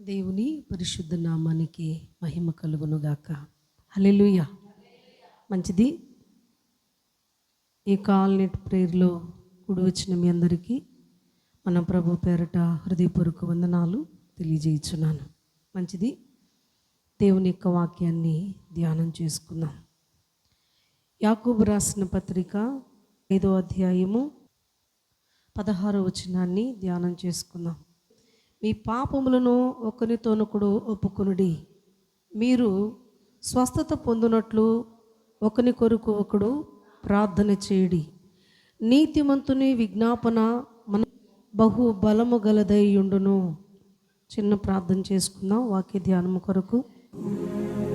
దేవుని పరిశుద్ధ నామానికి మహిమ కలుగునుగాక. హల్లెలూయా. మంచిది. ఈ కాల్ నెట్ ప్రేయర్లో కూడి వచ్చిన మీ అందరికీ మన ప్రభు పేరట హృదయపూర్వక వందనాలు తెలియజేయుచున్నాను. మంచిది. దేవుని యొక్క వాక్యాన్ని ధ్యానం చేసుకుందాం. యాకోబు రాసిన పత్రిక 5వ అధ్యాయము 16వ వచనాన్ని ధ్యానం చేసుకుందాం. మీ పాపములను ఒకరితోనొకడు ఒప్పుకొనుడి, మీరు స్వస్థత పొందునట్లు ఒకని కొరకు ఒకడు ప్రార్థన చేయుడి. నీతిమంతుని విజ్ఞాపన మన బహు బలము గలదై ఉండును. చిన్న ప్రార్థన చేసుకుందాం వాక్య ధ్యానము కొరకు.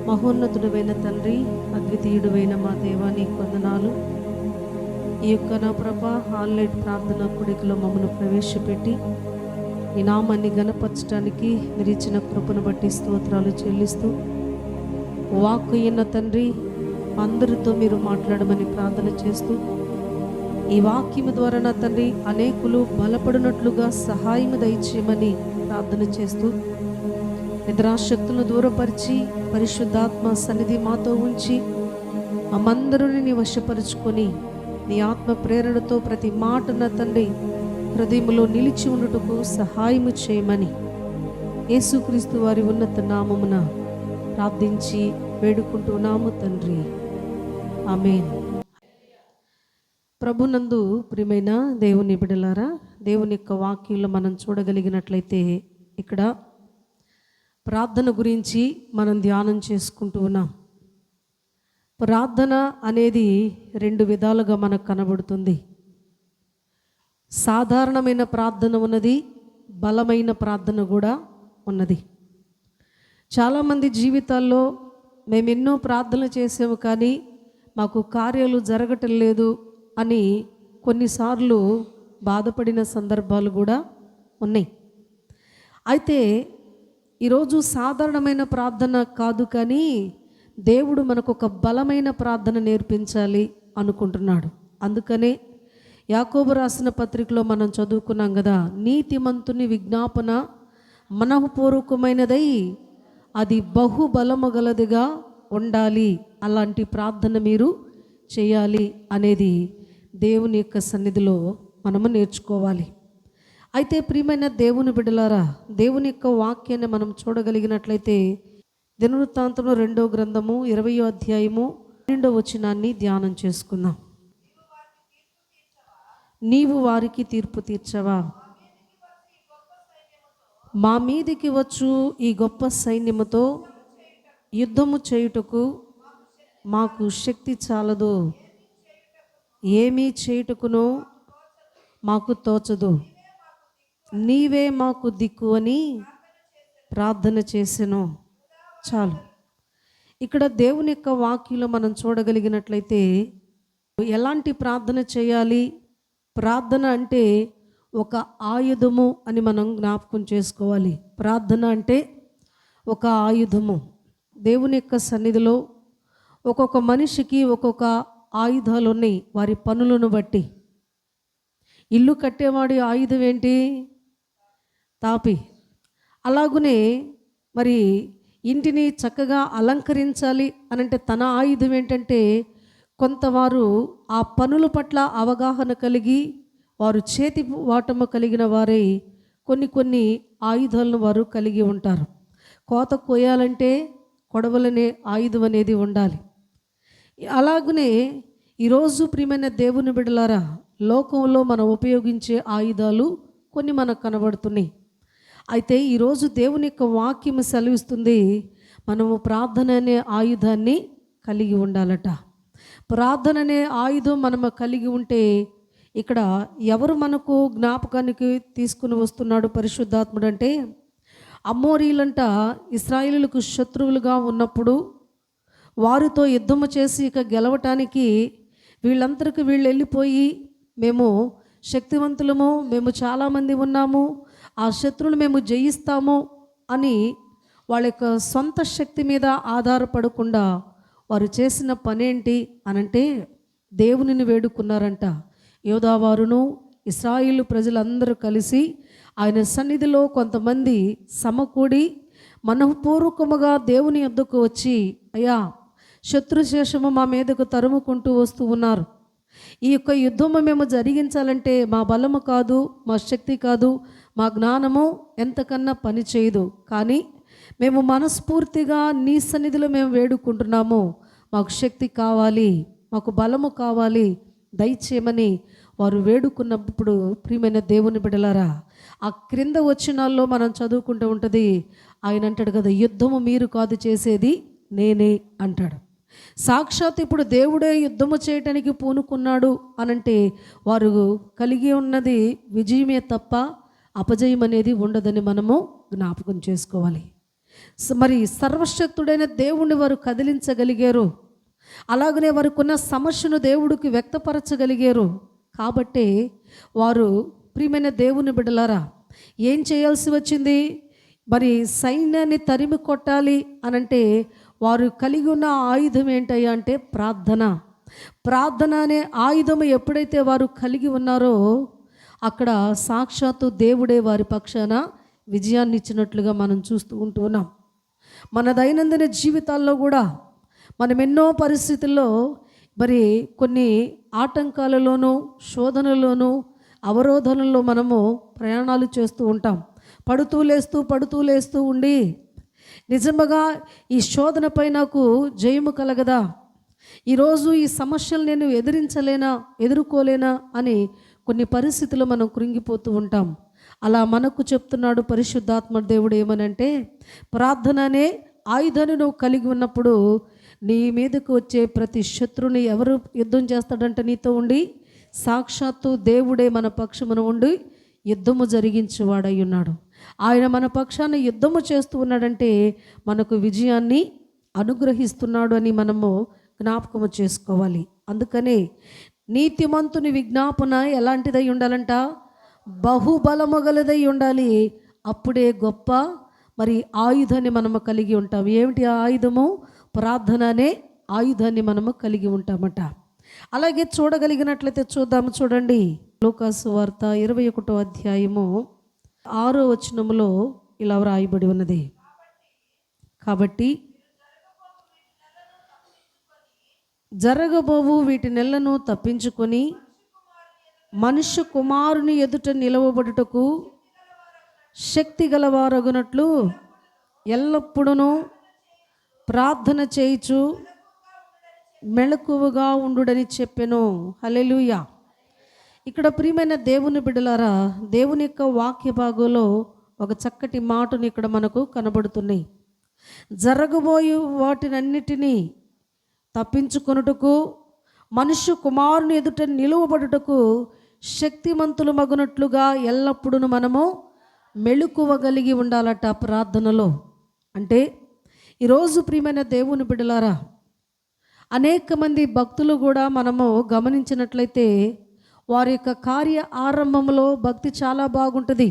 మహోన్నతుడైన తండ్రి, అద్వితీయుడైన మా దేవా, నీకు వందనాలు. ఈ యొక్క నా ప్రభా ఆన్లైన్ ప్రార్థన కొడుకులో మమ్మల్ని ప్రవేశపెట్టి ఈ నామాన్ని గణపరచడానికి మీరు ఇచ్చిన కృపను బట్టి స్తోత్రాలు చెల్లిస్తూ, వాక్కు అయిన తండ్రి అందరితో మీరు మాట్లాడమని ప్రార్థన చేస్తూ, ఈ వాక్యము ద్వారా నా తండ్రి అనేకులు బలపడినట్లుగా సహాయము దయచేయమని ప్రార్థన చేస్తూ, నిద్రాశక్తులను దూరపరిచి పరిశుద్ధాత్మ సన్నిధి మాతో ఉంచి మమ్మందరూ నీ వశపరుచుకొని నీ ఆత్మ ప్రేరణతో ప్రతి మాట నా తండ్రి హృదయంలో నిలిచి ఉండుటకు సహాయము చేయమని యేసుక్రీస్తు వారి ఉన్నత నామమున ప్రార్థించి వేడుకుంటున్నాము తండ్రి, ఆమేన్. ప్రభునందు ప్రియమైన దేవుని బిడ్డలారా, దేవుని యొక్క వాక్యంలో మనం చూడగలిగినట్లయితే ఇక్కడ ప్రార్థన గురించి మనం ధ్యానం చేసుకుంటూ ఉన్నాం. ప్రార్థన అనేది 2 విధాలుగా మనకు కనబడుతుంది. సాధారణమైన ప్రార్థన ఉన్నది, బలమైన ప్రార్థన కూడా ఉన్నది. చాలామంది జీవితాల్లో మేము ఎన్నో ప్రార్థనలు చేసాము కానీ మాకు కార్యాలు జరగటం లేదు అని కొన్నిసార్లు బాధపడిన సందర్భాలు కూడా ఉన్నాయి. అయితే ఈరోజు సాధారణమైన ప్రార్థన కాదు, కానీ దేవుడు మనకు ఒక బలమైన ప్రార్థన నేర్పించాలి అనుకుంటున్నాడు. అందుకనే యాకోబు రాసిన పత్రికలో మనం చదువుకున్నాం కదా, నీతిమంతుని విజ్ఞాపన మనఃపూర్వకమైనదై అది బహుబలము గలదిగా ఉండాలి, అలాంటి ప్రార్థన మీరు చేయాలి అనేది దేవుని యొక్క సన్నిధిలో మనము నేర్చుకోవాలి. అయితే ప్రియమైన దేవుని బిడ్డలారా, దేవుని యొక్క వాక్యాన్ని మనం చూడగలిగినట్లయితే దినవృత్తాంతంలో 2వ గ్రంథము 20వ అధ్యాయము 12వ వచనాన్ని ధ్యానం చేసుకుందాం. నీవు వారికి తీర్పు తీర్చవా, మా మీదికి వచ్చు ఈ గొప్ప సైన్యముతో యుద్ధము చేయుటకు మాకు శక్తి చాలదు, ఏమీ చేయుటకును మాకు తోచదు, నీవే మాకు దిక్కు అని ప్రార్థన చేసెను. చాలు. ఇక్కడ దేవుని యొక్క వాక్యంలో మనం చూడగలిగినట్లయితే ఎలాంటి ప్రార్థన చేయాలి, ప్రార్థన అంటే ఒక ఆయుధము అని మనం జ్ఞాపకం చేసుకోవాలి. ప్రార్థన అంటే ఒక ఆయుధము. దేవుని యొక్క సన్నిధిలో ఒక్కొక్క మనిషికి ఒక్కొక్క ఆయుధాలు ఉన్నాయి, వారి పనులను బట్టి. ఇల్లు కట్టేవాడి ఆయుధం ఏంటి? తాపి. అలాగునే మరి ఇంటిని చక్కగా అలంకరించాలి అనంటే తన ఆయుధం ఏంటంటే, కొంతవారు ఆ పనుల పట్ల అవగాహన కలిగి వారు చేతి వాటము కలిగిన వారై కొన్ని ఆయుధాలను వారు కలిగి ఉంటారు. కోత కోయాలంటే కొడవలనే ఆయుధం అనేది ఉండాలి. అలాగనే ఈరోజు ప్రియమైన దేవుని బిడ్డలారా, లోకంలో మనం ఉపయోగించే ఆయుధాలు కొన్ని మనకు కనబడుతున్నాయి. అయితే ఈరోజు దేవుని యొక్క వాక్యం సెలవిస్తుంది, మనము ప్రార్థన అనే ఆయుధాన్ని కలిగి ఉండాలట. ప్రార్థన అనే ఆయుధం మనము కలిగి ఉంటే ఇక్కడ ఎవరు మనకు జ్ఞాపకానికి తీసుకుని వస్తున్నాడు పరిశుద్ధాత్ముడు అంటే, అమోరీలంట ఇశ్రాయేలులకు శత్రువులుగా ఉన్నప్పుడు వారితో యుద్ధము చేసి ఇక గెలవటానికి వీళ్ళందరికీ వీళ్ళు వెళ్ళిపోయి, మేము శక్తివంతులము, మేము చాలామంది ఉన్నాము, ఆ శత్రువులు మేము జయిస్తాము అని వాళ్ళ యొక్క సొంత శక్తి మీద ఆధారపడకుండా వారు చేసిన పనేంటి అనంటే దేవునిని వేడుకున్నారంట. యోధావారును ఇశ్రాయేలు ప్రజలందరూ కలిసి ఆయన సన్నిధిలో కొంతమంది సమకూడి మనఃపూర్వకముగా దేవుని యొద్దకు వచ్చి, అయ్యా, శత్రుశేషము మా మీదకు తరుముకుంటూ వస్తూ ఉన్నారు. ఈ యొక్క యుద్ధము మేము జరిగించాలంటే మా బలము కాదు, మా శక్తి కాదు, మా జ్ఞానము ఎంతకన్నా పని చేయదు. కానీ మేము మనస్ఫూర్తిగా నీ సన్నిధిలో మేము వేడుకుంటున్నాము. మాకు శక్తి కావాలి, మాకు బలము కావాలి, దయచేయమని వారు వేడుకున్నప్పుడు ప్రియమైన దేవుని బిడ్డలారా, ఆ క్రింద వచనాల్లో మనం చదువుకుంటూ ఉంటుంది. ఆయన అంటాడు కదా, యుద్ధము మీరు కాదు చేసేది నేనే అంటాడు. సాక్షాత్ ఇప్పుడు దేవుడే యుద్ధము చేయటానికి పూనుకున్నాడు అనంటే వారు కలిగి ఉన్నది విజయమే తప్ప అపజయం అనేది ఉండదని మనము జ్ఞాపకం చేసుకోవాలి. మరి సర్వశక్తుడైన దేవుణ్ణి వారు కదిలించగలిగారు. అలాగనే వారికున్న సమస్యను దేవుడికి వ్యక్తపరచగలిగారు. కాబట్టే వారు ప్రియమైన దేవుని బిడ్డలారా ఏం చేయాల్సి వచ్చింది? మరి సైన్యాన్ని తరిమి కొట్టాలి అనంటే వారు కలిగి ఉన్న ఆయుధం ఏంటయ్యా అంటే ప్రార్థన. ప్రార్థన అనే ఆయుధం ఎప్పుడైతే వారు కలిగి ఉన్నారో అక్కడ సాక్షాత్తు దేవుడే వారి పక్షాన విజయాన్ని ఇచ్చినట్లుగా మనం చూస్తూ ఉంటున్నాం. మన దైనందిన జీవితాల్లో కూడా మనం ఎన్నో పరిస్థితుల్లో మరి కొన్ని ఆటంకాలలోనూ శోధనలోనూ అవరోధనల్లో మనము ప్రయాణాలు చేస్తూ ఉంటాం. పడుతూ లేస్తూ ఉండి నిజంగా ఈ శోధనపై నాకు జయము కలగదా, ఈరోజు ఈ సమస్యలు నేను ఎదుర్కోలేనా అని కొన్ని పరిస్థితులు మనం కృంగిపోతూ ఉంటాం. అలా మనకు చెప్తున్నాడు పరిశుద్ధాత్మ దేవుడు ఏమనంటే, ప్రార్థన అనే ఆయుధాన్ని నువ్వు కలిగి ఉన్నప్పుడు నీ మీదకు వచ్చే ప్రతి శత్రుని ఎవరు యుద్ధం చేస్తాడంటే నీతో ఉండి సాక్షాత్తు దేవుడే మన పక్షమున ఉండి యుద్ధము జరిగించేవాడై ఉన్నాడు. ఆయన మన పక్షాన యుద్ధము చేస్తూ ఉన్నాడంటే మనకు విజయాన్ని అనుగ్రహిస్తున్నాడు అని మనము జ్ఞాపకము చేసుకోవాలి. అందుకనే నీతిమంతుని విజ్ఞాపన ఎలాంటిదై ఉండాలంట? బహుబలము గలదై ఉండాలి. అప్పుడే గొప్ప మరి ఆయుధాన్ని మనము కలిగి ఉంటాం. ఏమిటి ఆ ఆయుధము? ప్రార్థన అనే ఆయుధాన్ని మనము కలిగి ఉంటామట. అలాగే చూడగలిగినట్లయితే చూద్దాము. చూడండి, లూకాసు వార్త 21వ అధ్యాయము 6వ వచనములో ఇలా వ్రాయబడి ఉన్నది. కాబట్టి జరగబోవు వీటి నెలను తప్పించుకొని మనుష్య కుమారుని ఎదుట నిలవబడుటకు శక్తి గలవారగునట్లు ఎల్లప్పుడూ ప్రార్థన చేయుచు మెలకువగా ఉండుడని చెప్పెను. హల్లెలూయా. ఇక్కడ ప్రియమైన దేవుని బిడ్డలారా, దేవుని యొక్క వాక్య భాగంలో ఒక చక్కటి మాటను ఇక్కడ మనకు కనబడుతున్నాయి. జరగబోయే వాటినన్నిటినీ తప్పించుకొనుటకు మనుష్య కుమారుని ఎదుట నిలువబడుటకు శక్తిమంతులు మగునట్లుగా ఎల్లప్పుడూ మనము మెలకువగలిగి ఉండాలట ప్రార్థనలో. అంటే ఈరోజు ప్రియమైన దేవుని బిడ్డలారా, అనేక మంది భక్తులు కూడా మనము గమనించినట్లయితే వారి యొక్క కార్య ఆరంభంలో భక్తి చాలా బాగుంటుంది.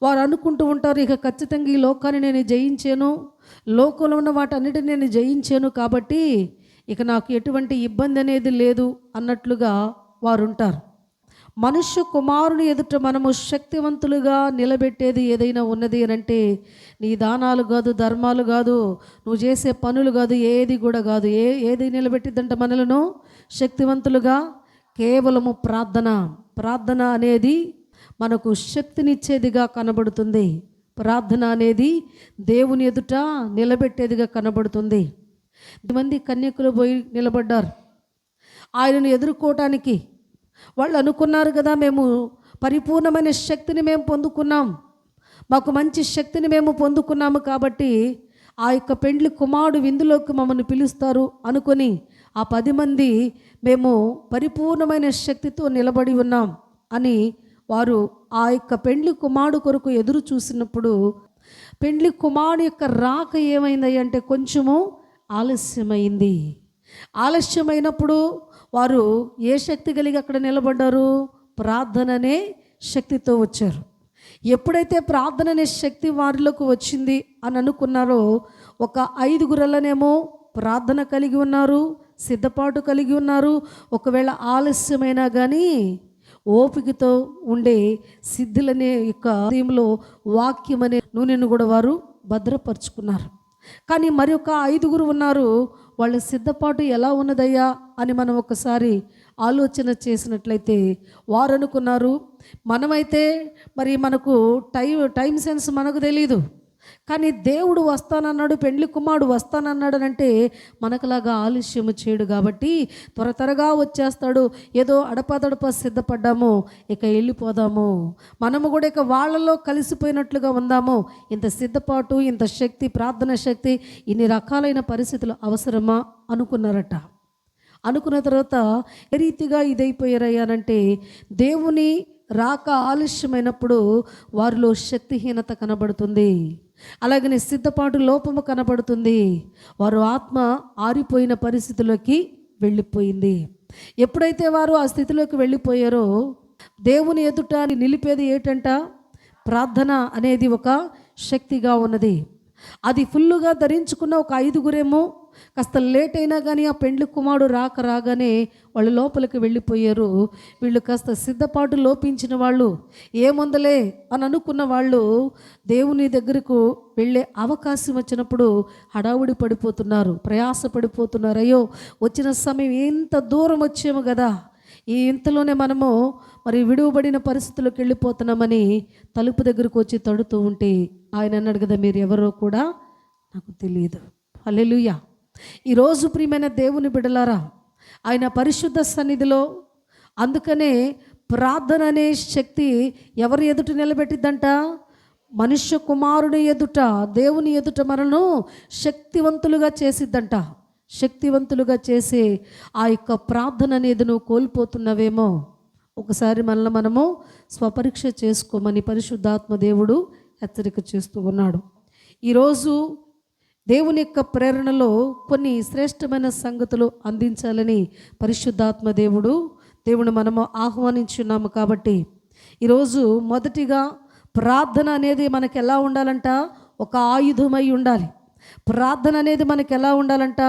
వారు అనుకుంటూ ఉంటారు, ఇక ఖచ్చితంగా ఈ లోకాన్ని నేను జయించాను, లోకంలో ఉన్న వాటన్నిటిని నేను జయించాను, కాబట్టి ఇక నాకు ఎటువంటి ఇబ్బంది అనేది లేదు అన్నట్లుగా వారు ఉంటారు. మనుష్య కుమారుని ఎదుట మనము శక్తివంతులుగా నిలబెట్టేది ఏదైనా ఉన్నది అని అంటే నీ దానాలు కాదు, ధర్మాలు కాదు, నువ్వు చేసే పనులు కాదు, ఏది కూడా కాదు. ఏది నిలబెట్టిద్దంట మనలను శక్తివంతులుగా? కేవలము ప్రార్థన. ప్రార్థన అనేది మనకు శక్తినిచ్చేదిగా కనబడుతుంది. ప్రార్థన అనేది దేవుని ఎదుట నిలబెట్టేదిగా కనబడుతుంది. మంది కన్యకులు పోయి నిలబడ్డారు ఆయనను ఎదుర్కోవటానికి. వాళ్ళు అనుకున్నారు కదా, మేము పరిపూర్ణమైన శక్తిని మేము పొందుకున్నాం, మాకు మంచి శక్తిని మేము పొందుకున్నాము, కాబట్టి ఆ యొక్క పెండ్లి కుమారుడు విందులోకి మమ్మల్ని పిలుస్తారు అనుకొని ఆ 10 మంది మేము పరిపూర్ణమైన శక్తితో నిలబడి ఉన్నాం అని వారు ఆ యొక్క పెండ్లి కుమారుడు కొరకు ఎదురు చూసినప్పుడు పెండ్లి కుమారుడు యొక్క రాక ఏమైంది అంటే కొంచెము ఆలస్యమైంది. ఆలస్యమైనప్పుడు వారు ఏ శక్తి కలిగి అక్కడ నిలబడ్డారు? ప్రార్థననే శక్తితో వచ్చారు. ఎప్పుడైతే ప్రార్థన అనే శక్తి వారిలోకి వచ్చింది అని అనుకున్నారో, ఒక 5 గుర్రలనేమో ప్రార్థన కలిగి ఉన్నారు, సిద్ధపాటు కలిగి ఉన్నారు. ఒకవేళ ఆలస్యమైనా కానీ ఓపికతో ఉండే సిద్ధులనే యొక్క హృదయంలో వాక్యం అనే నూనెను కూడా వారు భద్రపరుచుకున్నారు. కానీ మరి ఒక 5గురు ఉన్నారు. వాళ్ళ సిద్ధపాటు ఎలా ఉన్నదయ్యా అని మనం ఒకసారి ఆలోచన చేసినట్లయితే వారు అనుకున్నారు, మనమైతే మరి మనకు టైం సెన్స్ మనకు తెలీదు, కానీ దేవుడు వస్తానన్నాడు, పెండ్లి కుమారుడు వస్తానన్నాడు అంటే మనకులాగా ఆలస్యము చేయడు కాబట్టి త్వరగా వచ్చేస్తాడు. ఏదో అడపదడప సిద్ధపడ్డాము, ఇక వెళ్ళిపోదాము, మనము కూడా ఇక వాళ్ళలో కలిసిపోయినట్లుగా ఉందాము. ఇంత సిద్ధపాటు, ఇంత శక్తి, ప్రార్థన శక్తి, ఇన్ని రకాలైన పరిస్థితులు అవసరమా అనుకున్నారట. అనుకున్న తర్వాత ఏ రీతిగా ఇదైపోయారయ్యానంటే, దేవుని రాక ఆలస్యమైనప్పుడు వారిలో శక్తిహీనత కనబడుతుంది, అలాగనే సిద్ధపాటు లోపము కనబడుతుంది. వారు ఆత్మ ఆరిపోయిన పరిస్థితిలోకి వెళ్ళిపోయింది. ఎప్పుడైతే వారు ఆ స్థితిలోకి వెళ్ళిపోయారో దేవుని ఎదుట నిలిపేది ఏంటంట? ప్రార్థన అనేది ఒక శక్తిగా ఉన్నది. అది ఫుల్లుగా ధరించుకున్న ఒక 5గురేమో కాస్త లేట్ అయినా కానీ ఆ పెండ్లి కుమారుడు రాగానే వాళ్ళు లోపలికి వెళ్ళిపోయారు. వీళ్ళు కాస్త సిద్ధపాటు లోపించిన వాళ్ళు, ఏముందలే అని అనుకున్న వాళ్ళు దేవుని దగ్గరకు వెళ్ళే అవకాశం వచ్చినప్పుడు హడావుడి పడిపోతున్నారు, ప్రయాస పడిపోతున్నారు. అయ్యో, వచ్చిన సమయం ఎంత దూరం వచ్చాము కదా, ఈ ఇంతలోనే మనము మరి విడువబడిన పరిస్థితుల్లోకి వెళ్ళిపోతున్నామని తలుపు దగ్గరకు వచ్చి తడుతూ ఉంటే ఆయన అన్నాడు కదా, మీరు ఎవరో కూడా నాకు తెలియదు. హల్లెలూయా. ఈరోజు ప్రియమైన దేవుని బిడ్డలారా, ఆయన పరిశుద్ధ సన్నిధిలో, అందుకనే ప్రార్థన అనే శక్తి ఎవరి ఎదుట నిలబెట్టిద్దంట? మనుష్య కుమారుని ఎదుట, దేవుని ఎదుట మనను శక్తివంతులుగా చేసిద్దంట. శక్తివంతులుగా చేసి ఆ యొక్క ప్రార్థన అనేది నువ్వు కోల్పోతున్నవేమో ఒకసారి మనము స్వపరీక్ష చేసుకోమని పరిశుద్ధాత్మ దేవుడు హెచ్చరిక చేస్తూ ఉన్నాడు. ఈరోజు దేవుని యొక్క ప్రేరణలో కొన్ని శ్రేష్టమైన సంగతులు అందించాలని పరిశుద్ధాత్మ దేవుడు మనము ఆహ్వానించున్నాము. కాబట్టి ఈరోజు మొదటిగా ప్రార్థన అనేది మనకు ఎలా ఉండాలంట? ఒక ఆయుధమై ఉండాలి. ప్రార్థన అనేది మనకు ఎలా ఉండాలంట?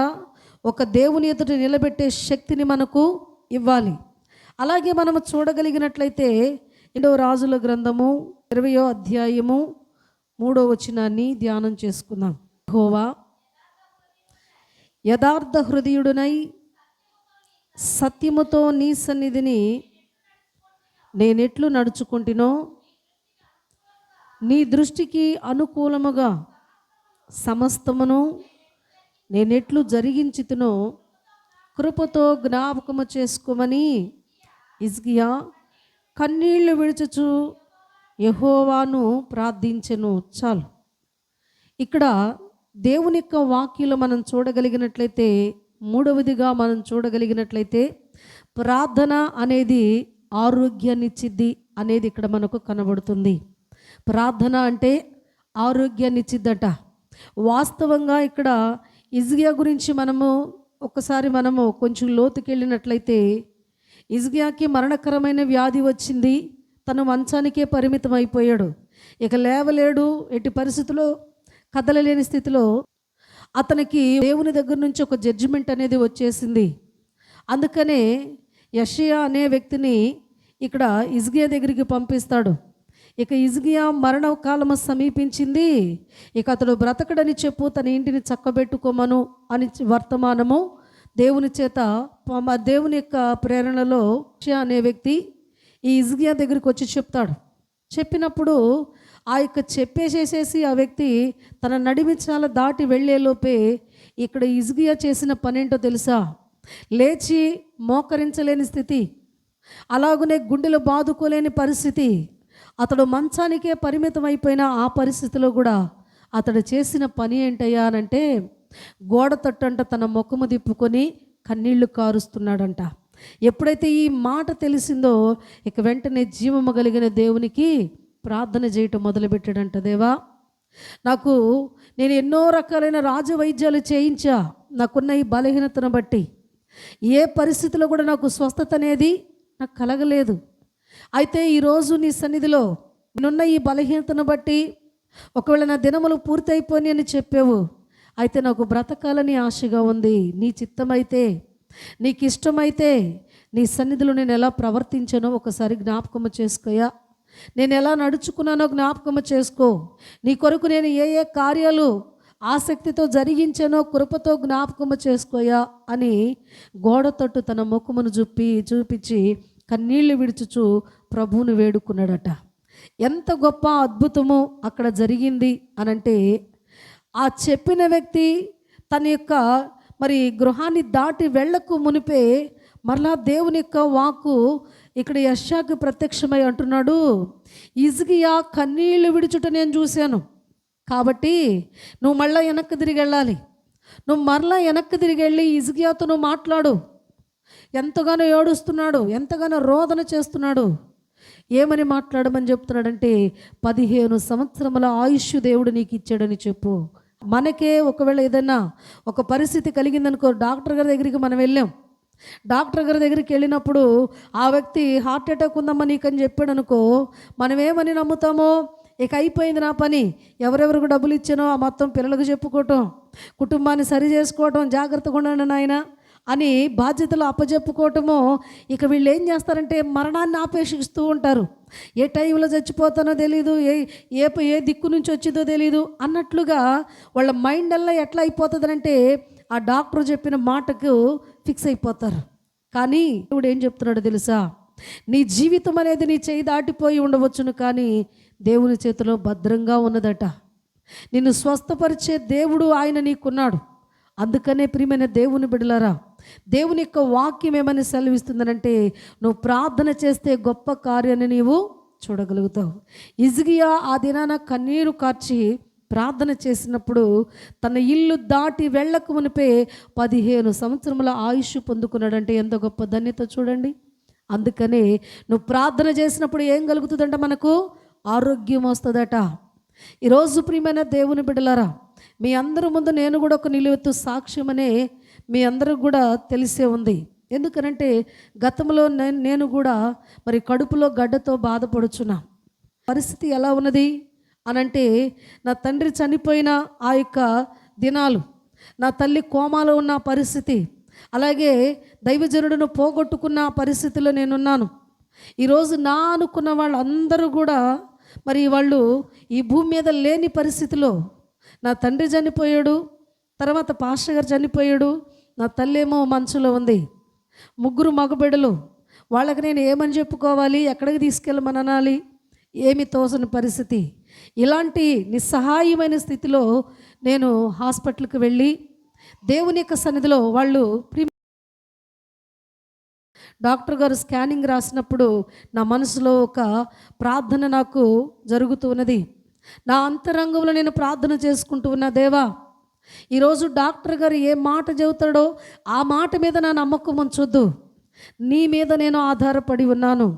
ఒక దేవుని ఎదుట నిలబెట్టే శక్తిని మనకు ఇవ్వాలి. అలాగే మనము చూడగలిగినట్లయితే 2వ రాజుల గ్రంథము 20వ అధ్యాయము 3వ వచనాన్ని ధ్యానం చేసుకుందాం. యెహోవా యథార్థ హృదయుడునై సత్యముతో నీ సన్నిధిని నేనెట్లు నడుచుకుంటునో, నీ దృష్టికి అనుకూలముగా సమస్తమును నేనెట్లు జరిగించుతునో కృపతో జ్ఞాపకము చేసుకోమని హిజ్కియా కన్నీళ్లు విడుచుచు యెహోవాను ప్రార్థించెను. చాలు. ఇక్కడ దేవుని యొక్క వాక్యలో మనం చూడగలిగినట్లయితే, మూడవదిగా మనం చూడగలిగినట్లయితే ప్రార్థన అనేది ఆరోగ్యాన్నిచ్చిద్ది అనేది ఇక్కడ మనకు కనబడుతుంది. ప్రార్థన అంటే ఆరోగ్యాన్నిచ్చిద్దట. వాస్తవంగా ఇక్కడ హిజ్కియా గురించి మనము కొంచెం లోతుకెళ్ళినట్లయితే, హిజ్కియాకి మరణకరమైన వ్యాధి వచ్చింది. తను మంచానికే పరిమితం అయిపోయాడు, ఇక లేవలేడు, ఎట్టి పరిస్థితుల్లో కదలలేని స్థితిలో అతనికి దేవుని దగ్గర నుంచి ఒక జడ్జిమెంట్ అనేది వచ్చేసింది. అందుకనే యెషయా అనే వ్యక్తిని ఇక్కడ హిజ్కియా దగ్గరికి పంపిస్తాడు. ఇక హిజ్కియా మరణకాలము సమీపించింది, ఇక అతడు బ్రతకడని చెప్పు, తన ఇంటిని చక్కబెట్టుకోమను అని వర్తమానము దేవుని చేత, దేవుని యొక్క ప్రేరణలో యెషయా అనే వ్యక్తి ఈ హిజ్కియా దగ్గరికి వచ్చి చెప్తాడు. చెప్పినప్పుడు ఆ యొక్క చెప్పేసేసి ఆ వ్యక్తి తన నడిమించాల దాటి వెళ్ళేలోపే ఇక్కడ హిజ్కియా చేసిన పనేంటో తెలుసా? లేచి మోకరించలేని స్థితి, అలాగనే గుండెలు బాదుకోలేని పరిస్థితి, అతడు మంచానికే పరిమితం అయిపోయిన ఆ పరిస్థితిలో కూడా అతడు చేసిన పని ఏంటయ్యా అనంటే, గోడ తట్టంట తన ముఖము తిప్పుకొని కన్నీళ్లు కారుస్తున్నాడంట. ఎప్పుడైతే ఈ మాట తెలిసిందో ఇక వెంటనే జీవము కలిగిన దేవునికి ప్రార్థన చేయటం మొదలుపెట్టాడంట. దేవా, నేను ఎన్నో రకాలైన రాజవైద్యాలు చేయించా, నాకున్న ఈ బలహీనతను బట్టి ఏ పరిస్థితిలో కూడా నాకు స్వస్థత అనేది నాకు కలగలేదు. అయితే ఈరోజు నీ సన్నిధిలో నేనున్న ఈ బలహీనతను బట్టి ఒకవేళ నా దినములు పూర్తయిపోయి అని చెప్పావు, అయితే నాకు బ్రతకాలని ఆశగా ఉంది. నీ చిత్తమైతే, నీకు ఇష్టమైతే నీ సన్నిధిలో నేను ఎలా ప్రవర్తించానో ఒకసారి జ్ఞాపకము చేసుకోయా. నేను ఎలా నడుచుకున్నానో జ్ఞాపకము చేసుకో. నీ కొరకు నేను ఏ ఏ కార్యాలు ఆసక్తితో జరిగించానో కృపతో జ్ఞాపకము చేసుకోయా అని గోడ తట్టు తన ముఖమును చూపించి కన్నీళ్లు విడుచుచు ప్రభువును వేడుకున్నాడట. ఎంత గొప్ప అద్భుతము అక్కడ జరిగింది అనంటే, ఆ చెప్పిన వ్యక్తి తన యొక్క గృహాన్ని దాటి వెళ్ళకు మునిపే మరలా దేవుని యొక్క వాక్కు ఇక్కడ యెషయాకు ప్రత్యక్షమై అంటున్నాడు, హిజ్కియా కన్నీళ్లు విడుచుట నేను చూశాను, కాబట్టి నువ్వు మళ్ళీ వెనక్కి తిరిగి వెళ్ళాలి. నువ్వు మరలా వెనక్కి తిరిగి వెళ్ళి హిజ్కియాతో నువ్వు మాట్లాడు. ఎంతగానో ఏడుస్తున్నాడు, ఎంతగానో రోదన చేస్తున్నాడు. ఏమని మాట్లాడమని చెప్తున్నాడంటే, 15 సంవత్సరముల ఆయుష్ దేవుడు నీకు ఇచ్చాడని చెప్పు. మనకే ఒకవేళ ఏదైనా ఒక పరిస్థితి కలిగిందనుకో, డాక్టర్ గారి దగ్గరికి మనం వెళ్ళాం. డాక్టర్ గారి దగ్గరికి వెళ్ళినప్పుడు ఆ వ్యక్తి హార్ట్ అటాక్ ఉందమ్మా నీకని చెప్పాడు అనుకో, మనం ఏమని నమ్ముతామో, ఇక అయిపోయింది నా పని, ఎవరెవరికి డబ్బులు ఇచ్చానో ఆ మొత్తం పిల్లలకు చెప్పుకోవటం, కుటుంబాన్ని సరి చేసుకోవటం, జాగ్రత్తగా ఉండండి నాయన అని బాధ్యతలు అప్పచెప్పుకోవటము. ఇక వీళ్ళు ఏం చేస్తారంటే మరణాన్ని ఆపేక్షిస్తూ ఉంటారు. ఏ టైంలో చచ్చిపోతానో తెలీదు, ఏ దిక్కు నుంచి వచ్చిందో తెలీదు అన్నట్లుగా వాళ్ళ మైండ్ అలా ఎట్లా అయిపోతుందంటే ఆ డాక్టర్ చెప్పిన మాటకు ఫిక్స్ అయిపోతారు. కానీ ఇప్పుడు ఏం చెప్తున్నాడో తెలుసా, నీ జీవితం అనేది నీ చేయి దాటిపోయి ఉండవచ్చును, కానీ దేవుని చేతిలో భద్రంగా ఉన్నదట. నిన్ను స్వస్థపరిచే దేవుడు ఆయన నీకున్నాడు. అందుకనే ప్రియమైన దేవుని బిడ్డలారా, దేవుని యొక్క వాక్యం ఏమని సెలవిస్తుందనంటే, నువ్వు ప్రార్థన చేస్తే గొప్ప కార్యాన్ని నీవు చూడగలుగుతావు. హిజ్కియా ఆ దినాన కన్నీరు కార్చి ప్రార్థన చేసినప్పుడు తన ఇల్లు దాటి వెళ్ళక మునిపే 15 సంవత్సరముల ఆయుష్ పొందుకున్నాడంటే ఎంత గొప్ప ధన్యత చూడండి. అందుకనే నువ్వు ప్రార్థన చేసినప్పుడు ఏం కలుగుతుందంట, మనకు ఆరోగ్యం వస్తుందట. ఈరోజు ప్రియమైన దేవుని బిడ్డలారా, మీ అందరి ముందు నేను కూడా ఒక నిలువెత్తు సాక్ష్యమనే మీ అందరికి కూడా తెలిసే ఉంది. ఎందుకనంటే గతంలో నేను కూడా కడుపులో గడ్డతో బాధపడుచున్నా. పరిస్థితి ఎలా ఉన్నది అనంటే, నా తండ్రి చనిపోయిన ఆ యొక్క దినాలు, నా తల్లి కోమాలో ఉన్న పరిస్థితి, అలాగే దైవజనుడును పోగొట్టుకున్న పరిస్థితిలో నేనున్నాను. ఈరోజు నా అనుకున్న వాళ్ళందరూ కూడా వాళ్ళు ఈ భూమి మీద లేని పరిస్థితిలో, నా తండ్రి చనిపోయాడు, తర్వాత పాస్టర్ గారు చనిపోయాడు, నా తల్లి ఏమో మంచులో ఉంది, 3 మగబిడ్డలు, వాళ్ళకి నేను ఏమని చెప్పుకోవాలి, ఎక్కడికి తీసుకెళ్ళమని అనాలి, ఏమి తోసని పరిస్థితి. ఇలాంటి నిస్సహాయమైన స్థితిలో నేను హాస్పిటల్కి వెళ్ళి దేవుని యొక్క సన్నిధిలో వాళ్ళు డాక్టర్ గారు స్కానింగ్ రాసినప్పుడు నా మనసులో ఒక ప్రార్థన నాకు జరుగుతూ ఉన్నది. నా అంతరంగంలో నేను ప్రార్థన చేసుకుంటూ ఉన్న, దేవా, ఈరోజు డాక్టర్ గారు ఏ మాట చెబుతాడో ఆ మాట మీద నా నమ్మకం ఉంచొద్దు. నీ మీద నేను ఆధారపడి ఉన్నాను,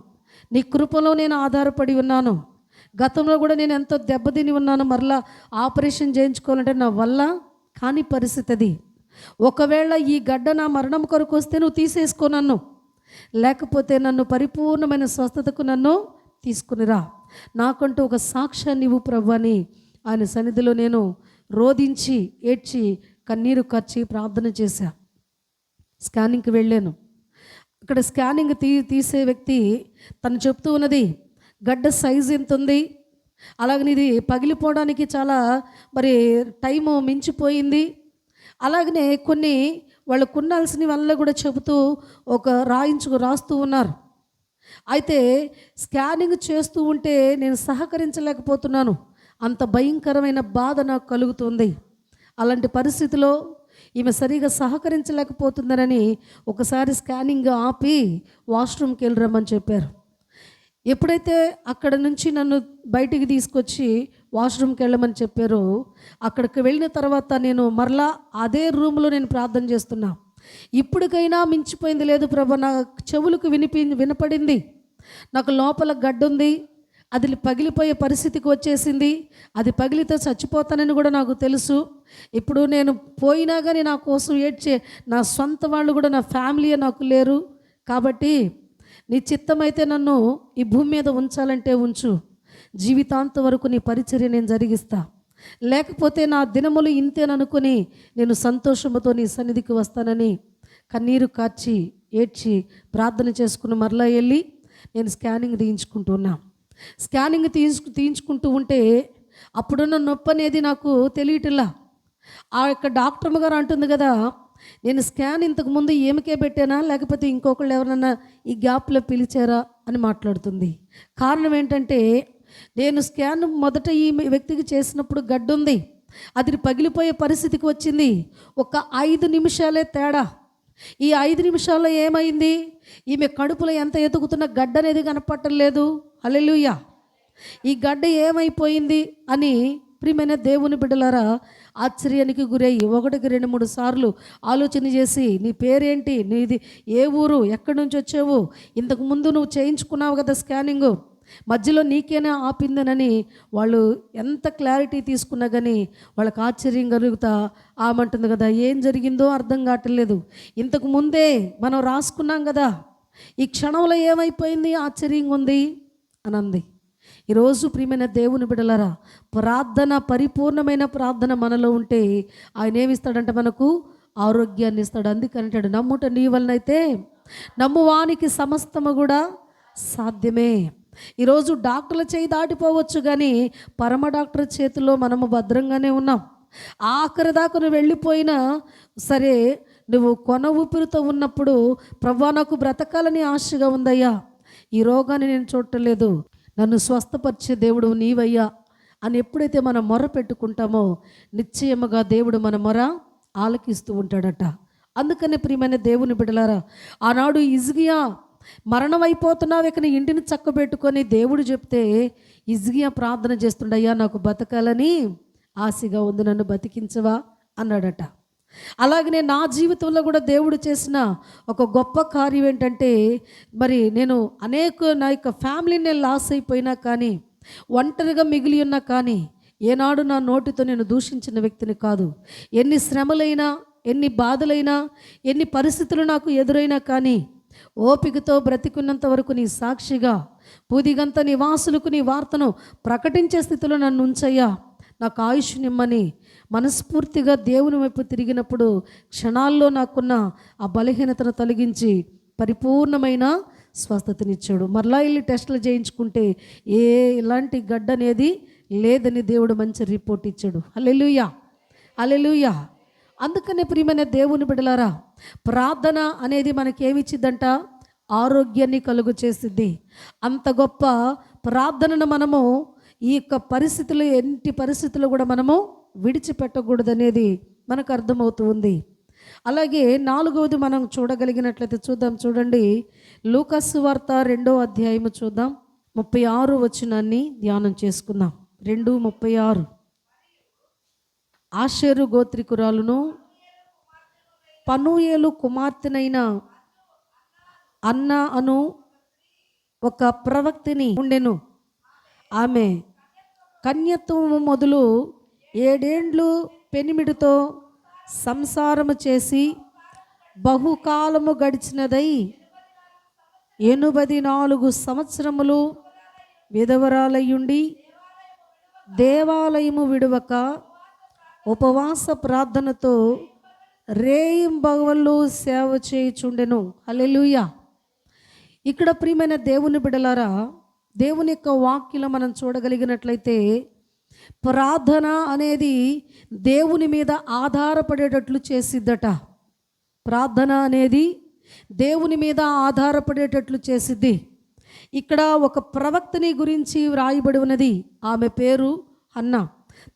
నీ కృపలో నేను ఆధారపడి ఉన్నాను. గతంలో కూడా నేను ఎంతో దెబ్బతిని ఉన్నాను. మరలా ఆపరేషన్ చేయించుకోవాలంటే నా వల్ల కాని పరిస్థితి అది. ఒకవేళ ఈ గడ్డ నా మరణం కొరకు వస్తే నువ్వు తీసేసుకో నన్ను, లేకపోతే నన్ను పరిపూర్ణమైన స్వస్థతకు నన్ను తీసుకునిరా, నాకంటూ ఒక సాక్ష్యాన్ని ఇవ్వు ప్రభు అని ఆయన సన్నిధిలో నేను రోదించి ఏడ్చి కన్నీరు కార్చి ప్రార్థన చేశా. స్కానింగ్కి వెళ్ళాను. అక్కడ స్కానింగ్ తీసే వ్యక్తి తను చెప్తూ ఉన్నది, గడ్డ సైజు ఎంత ఉంది, అలాగని ఇది పగిలిపోవడానికి చాలా టైము మించిపోయింది, అలాగనే కొన్ని వాళ్ళు కొనాల్సిన వల్ల కూడా చెబుతూ రాస్తూ ఉన్నారు. అయితే స్కానింగ్ చేస్తూ ఉంటే నేను సహకరించలేకపోతున్నాను, అంత భయంకరమైన బాధ నాకు కలుగుతుంది. అలాంటి పరిస్థితిలో ఈమె సరిగా సహకరించలేకపోతుందనని ఒకసారి స్కానింగ్ ఆపి వాష్రూమ్కి వెళ్ళరమ్మని చెప్పారు. ఎప్పుడైతే అక్కడ నుంచి నన్ను బయటికి తీసుకొచ్చి వాష్రూమ్కి వెళ్ళమని చెప్పారో, అక్కడికి వెళ్ళిన తర్వాత నేను మరలా అదే రూమ్లో నేను ప్రార్థన చేస్తున్నా. ఇప్పటికైనా మించిపోయింది లేదు ప్రభు, నా చెవులకు వినపడింది, నాకు లోపల గడ్డుంది, అది పగిలిపోయే పరిస్థితికి వచ్చేసింది, అది పగిలితే చచ్చిపోతానని కూడా నాకు తెలుసు. ఇప్పుడు నేను పోయినా కానీ నా కోసం ఏడ్చే నా సొంత వాళ్ళు కూడా నా ఫ్యామిలీ నాకు లేరు. కాబట్టి నీ చిత్తమైతే నన్ను ఈ భూమి మీద ఉంచాలంటే ఉంచు, జీవితాంతం వరకు నీ పరిచర్య నేను జరిగిస్తా, లేకపోతే నా దినములు ఇంతేననుకొని నేను సంతోషంతో నీ సన్నిధికి వస్తానని కన్నీరు కార్చి ఏడ్చి ప్రార్థన చేసుకుని మరలా వెళ్ళి నేను స్కానింగ్ తీయించుకుంటున్నా. స్కానింగ్ తీయించుకుంటూ ఉంటే అప్పుడున్న నొప్పి అనేది నాకు తెలియటల్లా. ఆ యొక్క డాక్టర్ గారు అంటుంది కదా, నేను స్కాన్ ఇంతకుముందు ఈమెకే పెట్టానా లేకపోతే ఇంకొకళ్ళు ఎవరన్నా ఈ గ్యాప్లో పిలిచారా అని మాట్లాడుతుంది. కారణం ఏంటంటే నేను స్కాన్ మొదట ఈ వ్యక్తికి చేసినప్పుడు గడ్డు ఉంది, అది పగిలిపోయే పరిస్థితికి వచ్చింది. ఒక 5 నిమిషాలే తేడా. ఈ 5 నిమిషాల్లో ఏమైంది, ఈమె కడుపులో ఎంత ఎదుగుతున్న గడ్డ అనేది కనపడటం లేదు. హల్లెలూయా. ఈ గడ్డ ఏమైపోయింది అని ప్రియమైన దేవుని బిడ్డలారా ఆశ్చర్యానికి గురయ్యి 1కి 2, 3 సార్లు ఆలోచన చేసి, నీ పేరేంటి, నీది ఏ ఊరు, ఎక్కడి నుంచి వచ్చావు, ఇంతకుముందు నువ్వు చేయించుకున్నావు కదా స్కానింగు, మధ్యలో నీకేనా ఆపిందనని వాళ్ళు ఎంత క్లారిటీ తీసుకున్నా కానీ వాళ్ళకి ఆశ్చర్యం కలుగుతా ఆమంటుంది కదా, ఏం జరిగిందో అర్థం కావట్లేదు, ఇంతకు ముందే మనం రాసుకున్నాం కదా, ఈ క్షణంలో ఏమైపోయింది, ఆశ్చర్యంగా ఉంది అని అంది. ఈరోజు ప్రియమైన దేవుని బిడ్డలారా, ప్రార్థన, పరిపూర్ణమైన ప్రార్థన మనలో ఉంటే ఆయన ఏమిస్తాడంటే మనకు ఆరోగ్యాన్ని ఇస్తాడు. అందుకంటాడు, నమ్ముట నీ వలనైతే నమ్మువానికి సమస్తము కూడా సాధ్యమే. ఈరోజు డాక్టర్ల చేయి దాటిపోవచ్చు కానీ పరమ డాక్టర్ చేతిలో మనము భద్రంగానే ఉన్నాం. ఆఖరి దాకా నువ్వు వెళ్ళిపోయినా సరే, నువ్వు కొన ఊపిరితో ఉన్నప్పుడు ప్రభువా నాకు బ్రతకాలని ఆశగా ఉందయ్యా, ఈ రోగాన్ని నేను చూడలేదు, నన్ను స్వస్థపరిచే దేవుడు నీవయ్యా అని ఎప్పుడైతే మనం మొర పెట్టుకుంటామో నిశ్చయముగా దేవుడు మన మొర ఆలకిస్తూ ఉంటాడట. అందుకనే ప్రియమైన దేవుని బిడ్డలారా, ఆనాడు హిజ్కియా మరణం అయిపోతున్నావు, ఇక నీ ఇంటిని చక్కబెట్టుకొని దేవుడు చెప్తే హిజ్కియా ప్రార్థన చేస్తుండయ్యా నాకు బతకాలని ఆశగా ఉంది, నన్ను బతికించవా అన్నాడట. అలాగనే నా జీవితంలో కూడా దేవుడు చేసిన ఒక గొప్ప కార్యం ఏంటంటే, మరి నేను నా యొక్క ఫ్యామిలీని నేను లాస్ అయిపోయినా కానీ, ఒంటరిగా మిగిలి ఉన్నా కానీ, ఏనాడు నా నోటితో నేను దూషించిన వ్యక్తిని కాదు. ఎన్ని శ్రమలైనా, ఎన్ని బాధలైనా, ఎన్ని పరిస్థితులు నాకు ఎదురైనా కానీ ఓపికతో బ్రతికున్నంత వరకు నీ సాక్షిగా పూదిగంత నివాసులకు నీ వార్తను ప్రకటించే స్థితిలో నన్ను ఉంచయ్యా, నాకు ఆయుష్ నిమ్మని మనస్ఫూర్తిగా దేవుని వైపు తిరిగినప్పుడు క్షణాల్లో నాకున్న ఆ బలహీనతను తొలగించి పరిపూర్ణమైన స్వస్థతనిచ్చాడు. మరలా వెళ్ళి టెస్టులు చేయించుకుంటే ఇలాంటి గడ్డ అనేది లేదని దేవుడు మంచి రిపోర్ట్ ఇచ్చాడు. హల్లెలూయా, హల్లెలూయా. అందుకనే ప్రియమైన దేవుని బిడ్డలారా, ప్రార్థన అనేది మనకేమిచ్చిద్దంట, ఆరోగ్యాన్ని కలుగు చేసిద్ది. అంత గొప్ప ప్రార్థనను మనము ఈ యొక్క పరిస్థితులు, ఎన్ని పరిస్థితులు కూడా మనము విడిచిపెట్టకూడదనేది మనకు అర్థమవుతూ ఉంది. అలాగే 4వది మనం చూడగలిగినట్లయితే చూద్దాం. చూడండి, లూకాసు వార్త 2వ అధ్యాయము చూద్దాం. 36 వచనాన్ని ధ్యానం చేసుకుందాం. 2:36. ఆషేరు గోత్రికురాలును పనూయేలు కుమార్తెనైన అన్న అను ఒక ప్రవక్తిని ఉండెను. ఆమె కన్యత్వము మొదలు 7 ఏండ్లు పెనిమిడితో సంసారము చేసి బహుకాలము గడిచినదై 84 సంవత్సరములు విధవరాలయ్యుండి దేవాలయము విడువక ఉపవాస ప్రార్థనతో రేయింబగళ్ళు సేవ చేయుచుండెను. హల్లెలూయా. ఇక్కడ ప్రియమైన దేవుని బిడ్డలారా, దేవుని యొక్క వాక్యలో మనం చూడగలిగినట్లయితే ప్రార్థన అనేది దేవుని మీద ఆధారపడేటట్లు చేసిద్దట. ప్రార్థన అనేది దేవుని మీద ఆధారపడేటట్లు చేసిద్ది. ఇక్కడ ఒక ప్రవక్తని గురించి వ్రాయబడి ఉన్నది. ఆమె పేరు హన్న,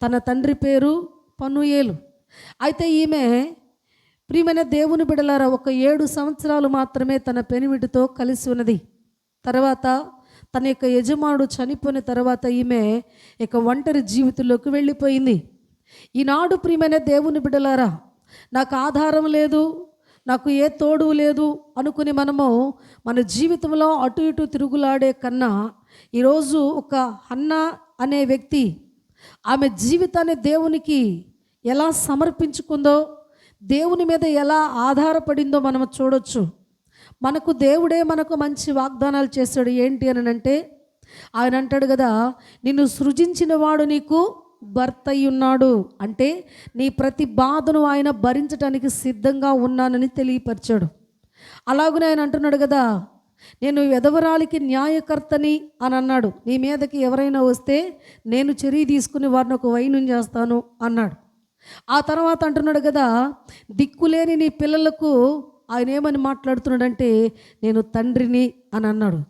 తన తండ్రి పేరు పనూయేలు. అయితే ఈమె ప్రియమైన దేవుని బిడ్డలారా ఒక 7 సంవత్సరాలు మాత్రమే తన పెనిమిటితో కలిసి ఉన్నది. తర్వాత తన యొక్క యజమానుడు చనిపోయిన తర్వాత ఈమె ఇక ఒంటరి జీవితంలోకి వెళ్ళిపోయింది. ఈనాడు ప్రియమైన దేవుని బిడ్డలారా, నాకు ఆధారం లేదు, నాకు ఏ తోడు లేదు అనుకుని మనము మన జీవితంలో అటు ఇటు తిరుగులాడే కన్నా, ఈరోజు ఒక హన్న అనే వ్యక్తి ఆమె జీవితాన్ని దేవునికి ఎలా సమర్పించుకుందో, దేవుని మీద ఎలా ఆధారపడిందో మనం చూడొచ్చు. మనకు దేవుడే మనకు మంచి వాగ్దానాలు చేశాడు. ఏంటి అని అంటే, ఆయన అంటాడు కదా, నిన్ను సృజించిన వాడు నీకు భర్త అయి ఉన్నాడు. అంటే నీ ప్రతి బాధను ఆయన భరించడానికి సిద్ధంగా ఉన్నానని తెలియపరిచాడు. అలాగనే ఆయన అంటున్నాడు కదా, నేను విధవరాలికి న్యాయకర్తని అని అన్నాడు. నీ మీదకి ఎవరైనా వస్తే నేను చర్య తీసుకుని వారిని ఒక వైనం చేస్తాను అన్నాడు. ఆ తర్వాత అంటున్నాడు కదా, దిక్కులేని నీ పిల్లలకు ఆయన ఏమని మాట్లాడుతున్నాడంటే నేను తండ్రిని అని అన్నాడు.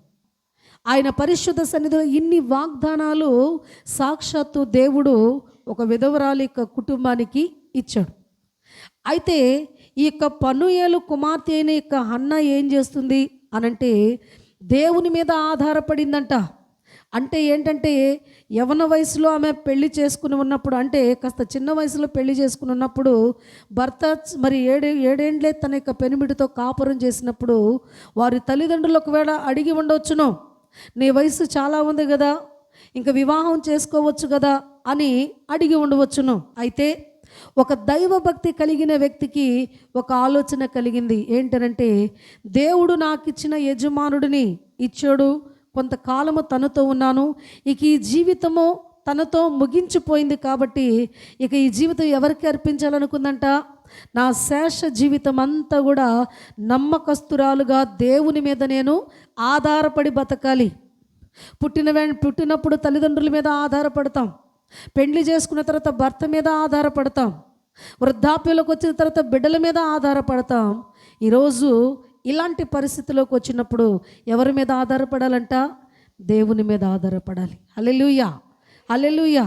ఆయన పరిశుద్ధ సన్నిధిలో ఇన్ని వాగ్దానాలు సాక్షాత్తు దేవుడు ఒక విధవరాలి యొక్క కుటుంబానికి ఇచ్చాడు. అయితే ఈ యొక్క పనూయేలు కుమార్తె అయిన యొక్క హన్న ఏం చేస్తుంది అనంటే దేవుని మీద ఆధారపడిందంట. అంటే ఏంటంటే యవన వయసులో ఆమె పెళ్లి చేసుకుని ఉన్నప్పుడు, అంటే కాస్త చిన్న వయసులో పెళ్లి చేసుకుని ఉన్నప్పుడు భర్త మరి ఏడేండ్లే తన యొక్క పెనిమిడితో కాపురం చేసినప్పుడు వారి తల్లిదండ్రులు ఒకవేళ అడిగి ఉండవచ్చును, నీ వయసు చాలా ఉంది కదా, ఇంకా వివాహం చేసుకోవచ్చు కదా అని అడిగి ఉండవచ్చును. అయితే ఒక దైవభక్తి కలిగిన వ్యక్తికి ఒక ఆలోచన కలిగింది. ఏంటనంటే దేవుడు నాకు ఇచ్చిన యజమానుడిని ఇచ్చాడు, కొంతకాలము తనతో ఉన్నాను, ఇక ఈ జీవితము తనతో ముగించిపోయింది కాబట్టి ఇక ఈ జీవితం ఎవరికి అర్పించాలనుకుందంట, నా శేష జీవితం అంతా కూడా నమ్మకస్తురాలుగా దేవుని మీద నేను ఆధారపడి బతకాలి. పుట్టినప్పుడు తల్లిదండ్రుల మీద ఆధారపడతాం, పెండ్లి చేసుకున్న తర్వాత భర్త మీద ఆధారపడతాం, వృద్ధాప్యంలోకి వచ్చిన తర్వాత బిడ్డల మీద ఆధారపడతాం. ఈరోజు ఇలాంటి పరిస్థితిలోకి వచ్చినప్పుడు ఎవరి మీద ఆధారపడాలంట, దేవుని మీద ఆధారపడాలి. హల్లెలూయా, హల్లెలూయా.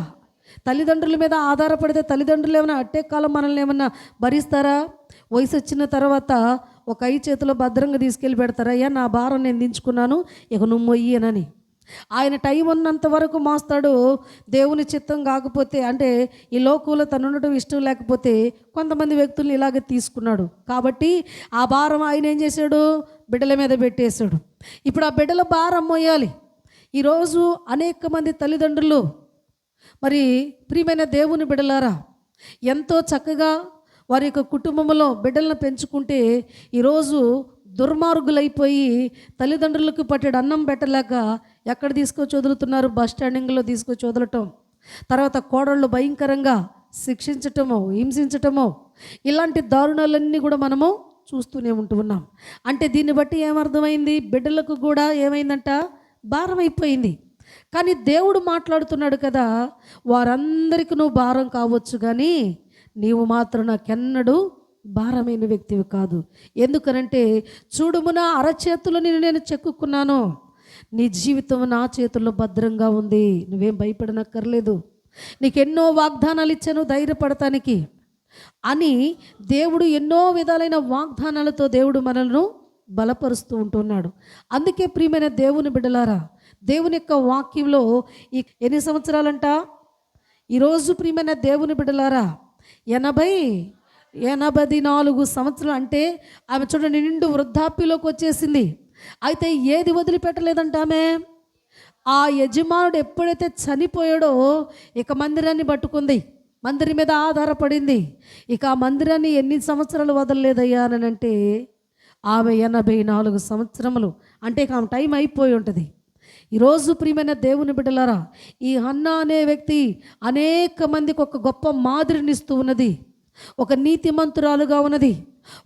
తల్లిదండ్రుల మీద ఆధారపడితే తల్లిదండ్రులు ఏమైనా అట్టే కాలం మనల్ని ఏమన్నా భరిస్తారా? వయసు వచ్చిన తర్వాత ఒక చేతిలో భద్రంగా తీసుకెళ్ళి పెడతారా, అయ్యా నా భారం నేను దించుకున్నాను, ఇక నువ్వు మొయ్యనని. ఆయన టైం ఉన్నంత వరకు మోస్తాడు. దేవుని చిత్తం కాకపోతే, అంటే ఈ లోకంలో తను ఉండటం ఇష్టం లేకపోతే కొంతమంది వ్యక్తులు ఇలాగే తీసుకున్నాడు కాబట్టి ఆ భారం ఆయన ఏం చేశాడు, బిడ్డల మీద పెట్టేశాడు. ఇప్పుడు ఆ బిడ్డల భారం మోయాలి. ఈరోజు అనేక మంది తల్లిదండ్రులు, మరి ప్రియమైన దేవుని బిడ్డలారా, ఎంతో చక్కగా వారి యొక్క కుటుంబంలో బిడ్డలను పెంచుకుంటే ఈరోజు దుర్మార్గులైపోయి తల్లిదండ్రులకు పట్టెడు అన్నం పెట్టలేక ఎక్కడ తీసుకొచ్చి వదులుతున్నారు, బస్ స్టాండింగ్లో తీసుకొచ్చి వదలటం, తర్వాత కోడళ్ళు భయంకరంగా శిక్షించటమో హింసించటమో, ఇలాంటి దారుణాలన్నీ కూడా మనము చూస్తూనే ఉంటున్నాం. అంటే దీన్ని బట్టి ఏమర్థమైంది, బిడ్డలకు కూడా ఏమైందంట, భారం అయిపోయింది. కానీ దేవుడు మాట్లాడుతున్నాడు కదా, వారందరికీ నువ్వు భారం కావచ్చు కానీ నీవు మాత్రం నాకెన్నడూ భారమైన వ్యక్తివి కాదు. ఎందుకనంటే చూడుము, నా అరచేతులు నేను చెక్కుకున్నాను, నీ జీవితం నా చేతుల్లో భద్రంగా ఉంది, నువ్వేం భయపడనక్కర్లేదు, నీకెన్నో వాగ్దానాలు ఇచ్చాను ధైర్యపడటానికి అని దేవుడు ఎన్నో విధాలైన వాగ్దానాలతో దేవుడు మనల్ని బలపరుస్తూ ఉంటున్నాడు. అందుకే ప్రియమైన దేవుని బిడ్డలారా, దేవుని యొక్క వాక్యంలో ఈ ఎన్ని సంవత్సరాలంట, ఈరోజు ప్రియమైన దేవుని బిడ్డలారా 84 సంవత్సరాలు, అంటే ఆమె చూడండి నిండు వృద్ధాప్యలోకి వచ్చేసింది. అయితే ఏది వదిలిపెట్టలేదంట ఆమె. ఆ యజమానుడు ఎప్పుడైతే చనిపోయాడో ఇక మందిరాన్ని పట్టుకుంది, మందిరం మీద ఆధారపడింది. ఇక ఆ మందిరాన్ని ఎన్ని సంవత్సరాలు వదలలేదయ్యా అని అంటే ఆమె 84 సంవత్సరములు, అంటే ఇక ఆమె టైం అయిపోయి ఉంటుంది. ఈరోజు ప్రియమైన దేవుని బిడ్డలారా, ఈ హన్నా అనే వ్యక్తి అనేక మందికి ఒక గొప్ప మాదిరినిస్తూ ఉన్నది, ఒక నీతిమంతురాలుగా ఉన్నది,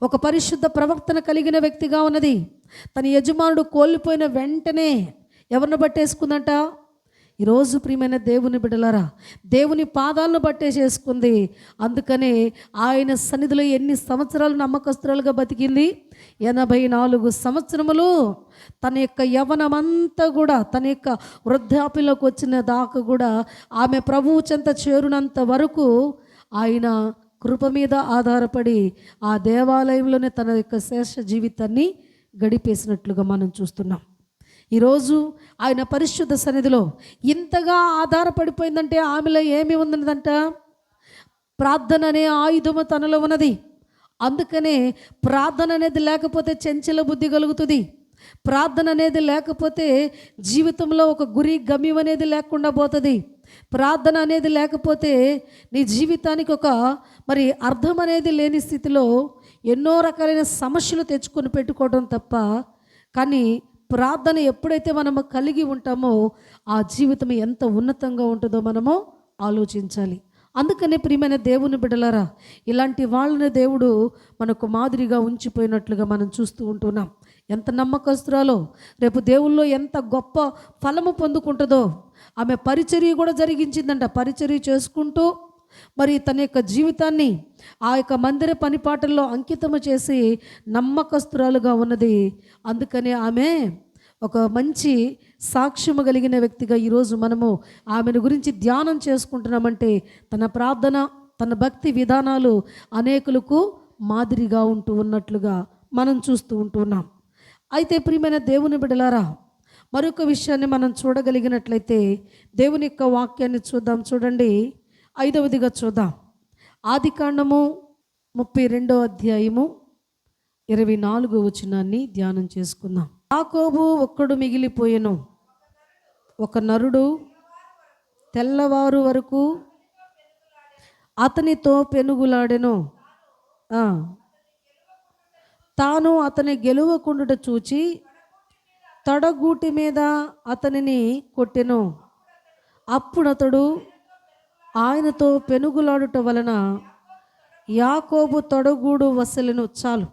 ఒక పరిశుద్ధ ప్రవర్తన కలిగిన వ్యక్తిగా ఉన్నది. తన యజమానుడు కోల్పోయిన వెంటనే ఎవరిని పట్టేసుకుందంట, ఈరోజు ప్రియమైన దేవుని బిడ్డలారా, దేవుని పాదాలను పట్టేసేసుకుంది. అందుకనే ఆయన సన్నిధిలో ఎన్ని సంవత్సరాలు నమ్మకస్తురాలుగా బతికింది, 84 సంవత్సరములు. తన యొక్క యవ్వనమంతా కూడా, తన యొక్క వృద్ధాప్యంలోకి వచ్చిన దాకా కూడా ఆమె ప్రభువు చెంత చేరునంత వరకు ఆయన కృప మీద ఆధారపడి ఆ దేవాలయంలోనే తన యొక్క శేష జీవితాన్ని గడిపేసినట్లుగా మనం చూస్తున్నాం. ఈరోజు ఆయన పరిశుద్ధ సన్నిధిలో ఇంతగా ఆధారపడిపోయిందంటే ఆమెలో ఏమి ఉన్నదంట, ప్రార్థన అనే ఆయుధము తనలో ఉన్నది. అందుకనే ప్రార్థన అనేది లేకపోతే చంచల బుద్ధి కలుగుతుంది. ప్రార్థన అనేది లేకపోతే జీవితంలో ఒక గురి గమ్యం అనేది లేకుండా పోతుంది. ప్రార్థన అనేది లేకపోతే నీ జీవితానికి ఒక మరి అర్థం అనేది లేని స్థితిలో ఎన్నో రకాలైన సమస్యలు తెచ్చుకొని పెట్టుకోవడం తప్ప. కానీ ప్రార్థన ఎప్పుడైతే మనము కలిగి ఉంటామో ఆ జీవితం ఎంత ఉన్నతంగా ఉంటుందో మనము ఆలోచించాలి. అందుకనే ప్రియమైన దేవుని బిడ్డలారా, ఇలాంటి వాళ్ళని దేవుడు మనకు మాదిరిగా ఉంచిపోయినట్లుగా మనం చూస్తూ ఉంటున్నాం. ఎంత నమ్మకస్తురాలో, రేపు దేవుల్లో ఎంత గొప్ప ఫలము పొందుకుంటుందో. ఆమె పరిచర్య కూడా జరిగించిందంట. పరిచర్య చేసుకుంటూ మరి తన యొక్క జీవితాన్ని ఆ యొక్క మందిర పనిపాటల్లో అంకితము చేసి నమ్మకస్తురాలుగా ఉన్నది. అందుకనే ఆమె ఒక మంచి సాక్ష్యము కలిగిన వ్యక్తిగా ఈరోజు మనము ఆమెను గురించి ధ్యానం చేసుకుంటున్నామంటే తన ప్రార్థన, తన భక్తి విధానాలు అనేకులకు మాదిరిగా ఉంటూ ఉన్నట్లుగా మనం చూస్తూ ఉంటున్నాం. అయితే ప్రియమైన దేవుని బిడ్డలారా, మరొక విషయాన్ని మనం చూడగలిగినట్లయితే దేవుని యొక్క వాక్యాన్ని చూద్దాం. చూడండి, 5వదిగా చూద్దాం. ఆదికాండము 32వ అధ్యాయము 24వ వచనాన్ని ధ్యానం చేసుకుందాం. యాకోబు ఒక్కడు మిగిలిపోయెను, ఒక నరుడు తెల్లవారు వరకు అతనితో పెనుగులాడెను. తాను అతని గెలువకుండుట చూచి తొడగూటి మీద అతనిని కొట్టెను. అప్పుడు అతడు ఆయనతో పెనుగులాడుట వలన యాకోబు తొడగూడు వసలెను. చాలు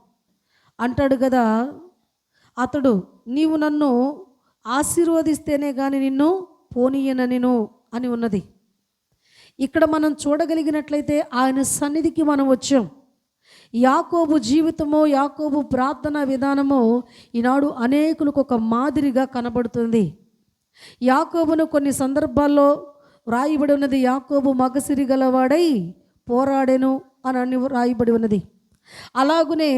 అంటాడు కదా అతడు, నీవు నన్ను ఆశీర్వదిస్తేనే కానీ నిన్ను పోనీయనను అని ఉన్నది. ఇక్కడ మనం చూడగలిగినట్లయితే ఆయన సన్నిధికి మనం వచ్చాం. యాకోబు జీవితము, యాకోబు ప్రార్థన విధానము ఈనాడు అనేకులకు ఒక మాదిరిగా కనబడుతుంది. యాకోబును కొన్ని సందర్భాల్లో రాయబడి ఉన్నది, యాకోబు మగసిరి గలవాడై పోరాడెను అని రాయబడి ఉన్నది. అలాగునే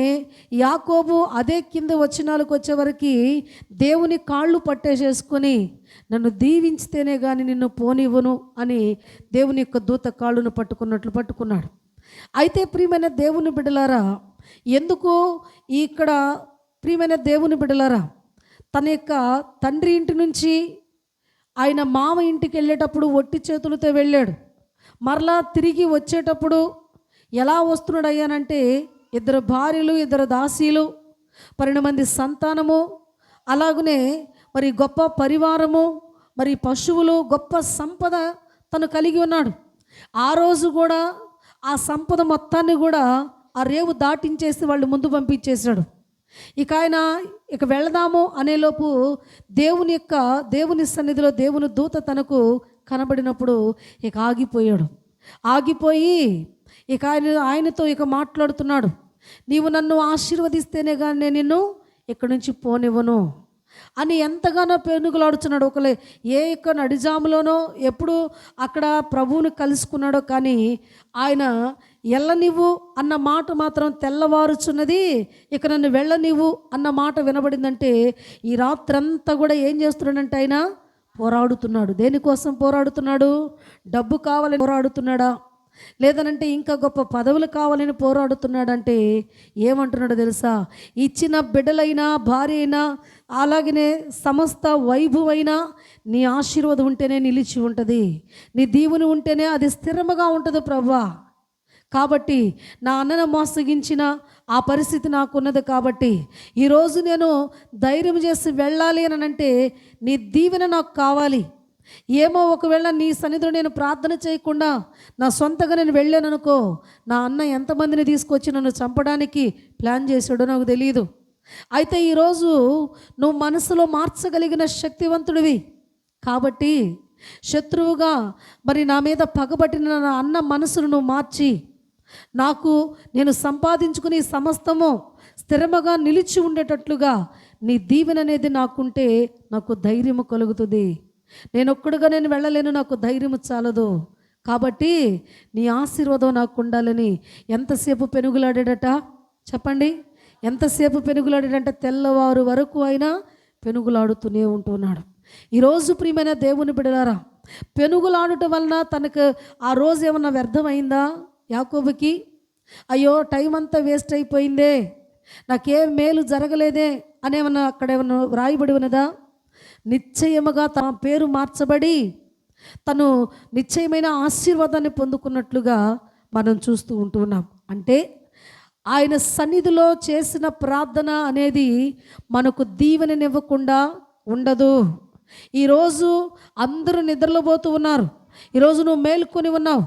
యాకోబు అదే కింద వచనాలకు వచ్చేవరకు దేవుని కాళ్ళు పట్టేసేసుకొని నన్ను దీవించితేనే కానీ నిన్ను పోనివ్వను అని దేవుని యొక్క దూత కాళ్ళను పట్టుకున్నట్లు పట్టుకున్నాడు. అయితే ప్రియమైన దేవుని బిడ్డలారా, ఎందుకు ఇక్కడ ప్రియమైన దేవుని బిడ్డలారా, తన యొక్క తండ్రి ఇంటి నుంచి ఆయన మామ ఇంటికి వెళ్ళేటప్పుడు ఒట్టి చేతులతో వెళ్ళాడు. మరలా తిరిగి వచ్చేటప్పుడు ఎలా వస్తున్నాడు అయ్యానంటే 2 భార్యలు, 2 దాసీలు, 12 మంది సంతానము, అలాగనే మరి గొప్ప పరివారము, మరి పశువులు, గొప్ప సంపద తను కలిగి ఉన్నాడు. ఆ రోజు కూడా ఆ సంపద మొత్తాన్ని కూడా ఆ రేవు దాటించేసి వాళ్ళు ముందు పంపించేశాడు. ఇక ఆయన వెళదాము అనేలోపు దేవుని సన్నిధిలో దేవుని దూత తనకు కనబడినప్పుడు ఇక ఆగిపోయాడు. ఆగిపోయి ఇక ఆయనతో మాట్లాడుతున్నాడు, నీవు నన్ను ఆశీర్వదిస్తేనే కానీ నేను నిన్ను ఇక్కడి నుంచి పోనివ్వను అని ఎంతగానో పెనుగులాడుతున్నాడు. ఏ యొక్క నడిజాములోనో ఎప్పుడు అక్కడ ప్రభువుని కలుసుకున్నాడో కానీ ఆయన ఎల్లనివ్వు అన్న మాట మాత్రం తెల్లవారుచున్నది, ఇక నన్ను వెళ్ళనివ్వు అన్న మాట వినబడిందంటే ఈ రాత్రంతా కూడా ఏం చేస్తున్నాడంటే ఆయన పోరాడుతున్నాడు. దేనికోసం పోరాడుతున్నాడు? డబ్బు కావాలని పోరాడుతున్నాడా, లేదనంటే ఇంకా గొప్ప పదవులు కావాలని పోరాడుతున్నాడంటే ఏమంటున్నాడో తెలుసా? ఇచ్చిన బిడ్డలైనా, భార్య అయినా, అలాగనే సమస్త వైభవైనా నీ ఆశీర్వాదం ఉంటేనే నిలిచి ఉంటుంది, నీ దీవుని ఉంటేనే అది స్థిరముగా ఉంటుంది ప్రభువా. కాబట్టి నా అన్నను మోసగించిన ఆ పరిస్థితి నాకున్నది. కాబట్టి ఈరోజు నేను ధైర్యం చేసి వెళ్ళాలి అని అంటే నీ దీవెన నాకు కావాలి. ఏమో ఒకవేళ నీ సన్నిధిలో నేను ప్రార్థన చేయకుండా నా సొంతగా నేను వెళ్ళాననుకో, నా అన్న ఎంతమందిని తీసుకొచ్చి నన్ను చంపడానికి ప్లాన్ చేశాడో నాకు తెలియదు. అయితే ఈరోజు నువ్వు మనసులో మార్చగలిగిన శక్తివంతుడివి కాబట్టి శత్రువుగా మరి నా మీద పగబట్టిన నా అన్న మనసును నువ్వు మార్చి నేను సంపాదించుకుని సమస్తము స్థిరముగా నిలిచి ఉండేటట్లుగా నీ దీవెన అనేది నాకుంటే నాకు ధైర్యము కలుగుతుంది. నేను వెళ్ళలేను, నాకు ధైర్యము చాలదు. కాబట్టి నీ ఆశీర్వాదం నాకు ఉండాలని ఎంతసేపు పెనుగులాడాడట చెప్పండి? ఎంతసేపు పెనుగులాడాడంటే తెల్లవారు వరకు అయినా పెనుగులాడుతూనే ఉంటున్నాడు. ఈరోజు ప్రియమైన దేవుని బిడ్డలారా, పెనుగులాడుట వలన తనకు ఆ రోజు ఏమన్నా వ్యర్థమైందా? యాకోబుకి అయ్యో టైం అంతా వేస్ట్ అయిపోయిందే, నాకేం మేలు జరగలేదే అనేమన్నా అక్కడేమన్నా వ్రాయబడి ఉన్నదా? నిశ్చయముగా తన పేరు మార్చబడి తను నిశ్చయమైన ఆశీర్వాదాన్ని పొందుకున్నట్లుగా మనం చూస్తూ ఉంటున్నాం. అంటే ఆయన సన్నిధిలో చేసిన ప్రార్థన అనేది మనకు దీవెననివ్వకుండా ఉండదు. ఈరోజు అందరూ నిద్రలో పోతూ ఉన్నారు, ఈరోజు నువ్వు మేల్కొని ఉన్నావు,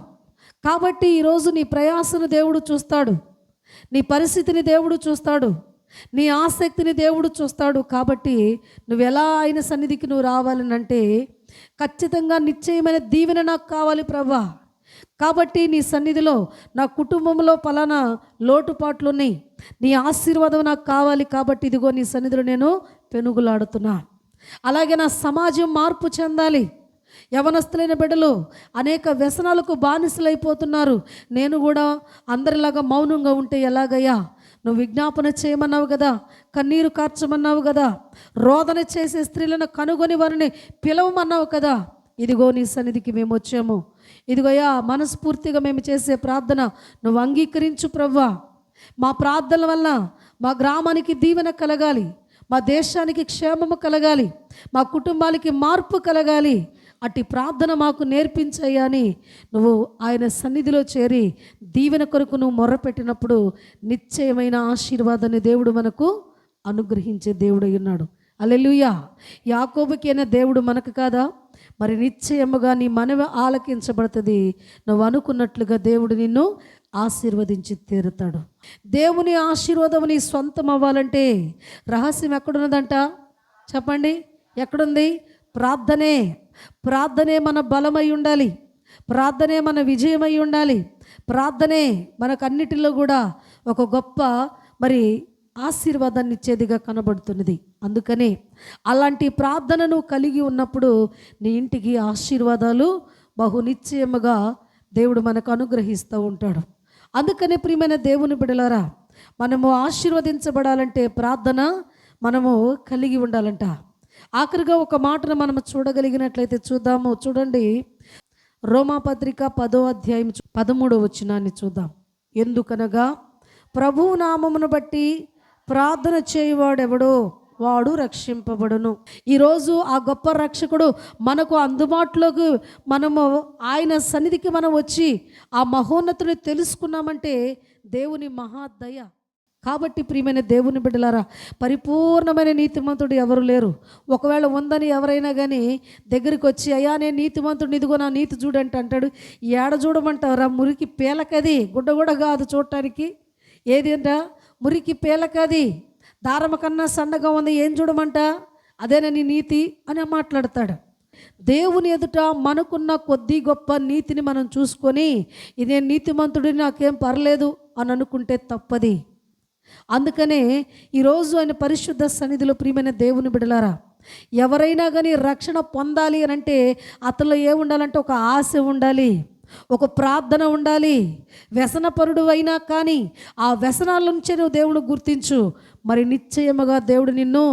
కాబట్టి ఈరోజు నీ ప్రయాసను దేవుడు చూస్తాడు, నీ పరిస్థితిని దేవుడు చూస్తాడు, నీ ఆసక్తిని దేవుడు చూస్తాడు. కాబట్టి నువ్వు ఎలా ఆయన సన్నిధికి నువ్వు రావాలనంటే, ఖచ్చితంగా నిశ్చయమైన దీవెన నాకు కావాలి ప్రభా, కాబట్టి నీ సన్నిధిలో నా కుటుంబంలో పలానా లోటుపాట్లు ఉన్నాయి, నీ ఆశీర్వాదం నాకు కావాలి, కాబట్టి ఇదిగో నీ సన్నిధిలో నేను పెనుగులాడుతున్నా. అలాగే నా సమాజం మార్పు చెందాలి. యవనస్తులైన బిడ్డలు అనేక వ్యసనాలకు బానిసలైపోతున్నారు. నేను కూడా అందరిలాగా మౌనంగా ఉంటే ఎలాగయ్యా? నువ్వు విజ్ఞాపన చేయమన్నావు కదా, కన్నీరు కార్చమన్నావు కదా, రోదన చేసే స్త్రీలను కనుగొని వారిని పిలవమన్నావు కదా. ఇదిగో నీ సన్నిధికి మేము వచ్చాము. ఇదిగోయా మనస్ఫూర్తిగా మేము చేసే ప్రార్థన నువ్వు అంగీకరించు ప్రవ్వా. మా ప్రార్థనల వల్ల మా గ్రామానికి దీవెన కలగాలి, మా దేశానికి క్షేమము కలగాలి, మా కుటుంబాలకి మార్పు కలగాలి. అట్టి ప్రార్థన మాకు నేర్పించయ్యా అని నువ్వు ఆయన సన్నిధిలో చేరి దీవెన కొరకు నువ్వు మొర్రపెట్టినప్పుడు నిశ్చయమైన ఆశీర్వాదాన్ని దేవుడు మనకు అనుగ్రహించే దేవుడు అయి ఉన్నాడు. హల్లెలూయా. యాకోబుకి అయిన దేవుడు మనకు కాదా? మరి నిశ్చయముగా నీ మనవి ఆలకించబడుతుంది. నువ్వు అనుకున్నట్లుగా దేవుడు నిన్ను ఆశీర్వదించి తీరుతాడు. దేవుని ఆశీర్వాదం నీ సొంతం అవ్వాలంటే రహస్యం ఎక్కడున్నదంట? చెప్పండి, ఎక్కడుంది? ప్రార్థనే. ప్రార్థనే మన బలమై ఉండాలి, ప్రార్థనే మన విజయమై ఉండాలి, ప్రార్థనే మనకు అన్నిటిలో కూడా ఒక గొప్ప మరి ఆశీర్వాదాన్ని ఇచ్చేదిగా కనబడుతున్నది. అందుకనే అలాంటి ప్రార్థనను కలిగి ఉన్నప్పుడు నీ ఇంటికి ఆశీర్వాదాలు బహు నిశ్చయముగా దేవుడు మనకు అనుగ్రహిస్తూ ఉంటాడు. అందుకనే ప్రియమైన దేవుని బిడ్డలారా, మనము ఆశీర్వదించబడాలంటే ప్రార్థన మనము కలిగి ఉండాలంట. ఆఖరిగా ఒక మాటను మనం చూడగలిగినట్లయితే చూద్దాము. చూడండి, రోమాపత్రిక 10వ అధ్యాయం 13వ వచనాన్ని చూద్దాం. ఎందుకనగా ప్రభువు నామమును బట్టి ప్రార్థన చేయువాడెవడో వాడు రక్షింపబడును. ఈరోజు ఆ గొప్ప రక్షకుడు మనకు అందుబాటులోకి మనము ఆయన సన్నిధికి మనం వచ్చి ఆ మహోన్నతుని తెలుసుకున్నామంటే దేవుని మహాదయ. కాబట్టి ప్రియమైన దేవుని బిడ్డలారా, పరిపూర్ణమైన నీతిమంతుడు ఎవరు లేరు. ఒకవేళ ఉందని ఎవరైనా కానీ దగ్గరికి వచ్చి అయ్యా నేను నీతిమంతుడు ఇదిగో నా నీతి చూడంటే అంటాడు. ఏడ చూడమంటారా? మురికి పేలకది, గుడ్డ కూడా కాదు చూడటానికి. ఏది అంట? మురికి పేలకది, దారమ కన్నా సన్నగా ఉంది, ఏం చూడమంట? అదేనా నీ నీతి అని మాట్లాడతాడు. దేవుని ఎదుట మనకున్న కొద్ది గొప్ప నీతిని మనం చూసుకొని ఇదే నీతిమంతుడిని నాకేం పర్లేదు అని అనుకుంటే తప్పది. అందుకనే ఈరోజు ఆయన పరిశుద్ధ సన్నిధిలో ప్రియమైన దేవుని బిడ్డలారా, ఎవరైనా కానీ రక్షణ పొందాలి అని అంటే అతనిలో ఏముండాలంటే ఒక ఆశ ఉండాలి, ఒక ప్రార్థన ఉండాలి. వ్యసనపరుడు అయినా కానీ ఆ వ్యసనాల నుంచే నువ్వు దేవుడు గుర్తించు. మరి నిశ్చయముగా దేవుడు నిన్ను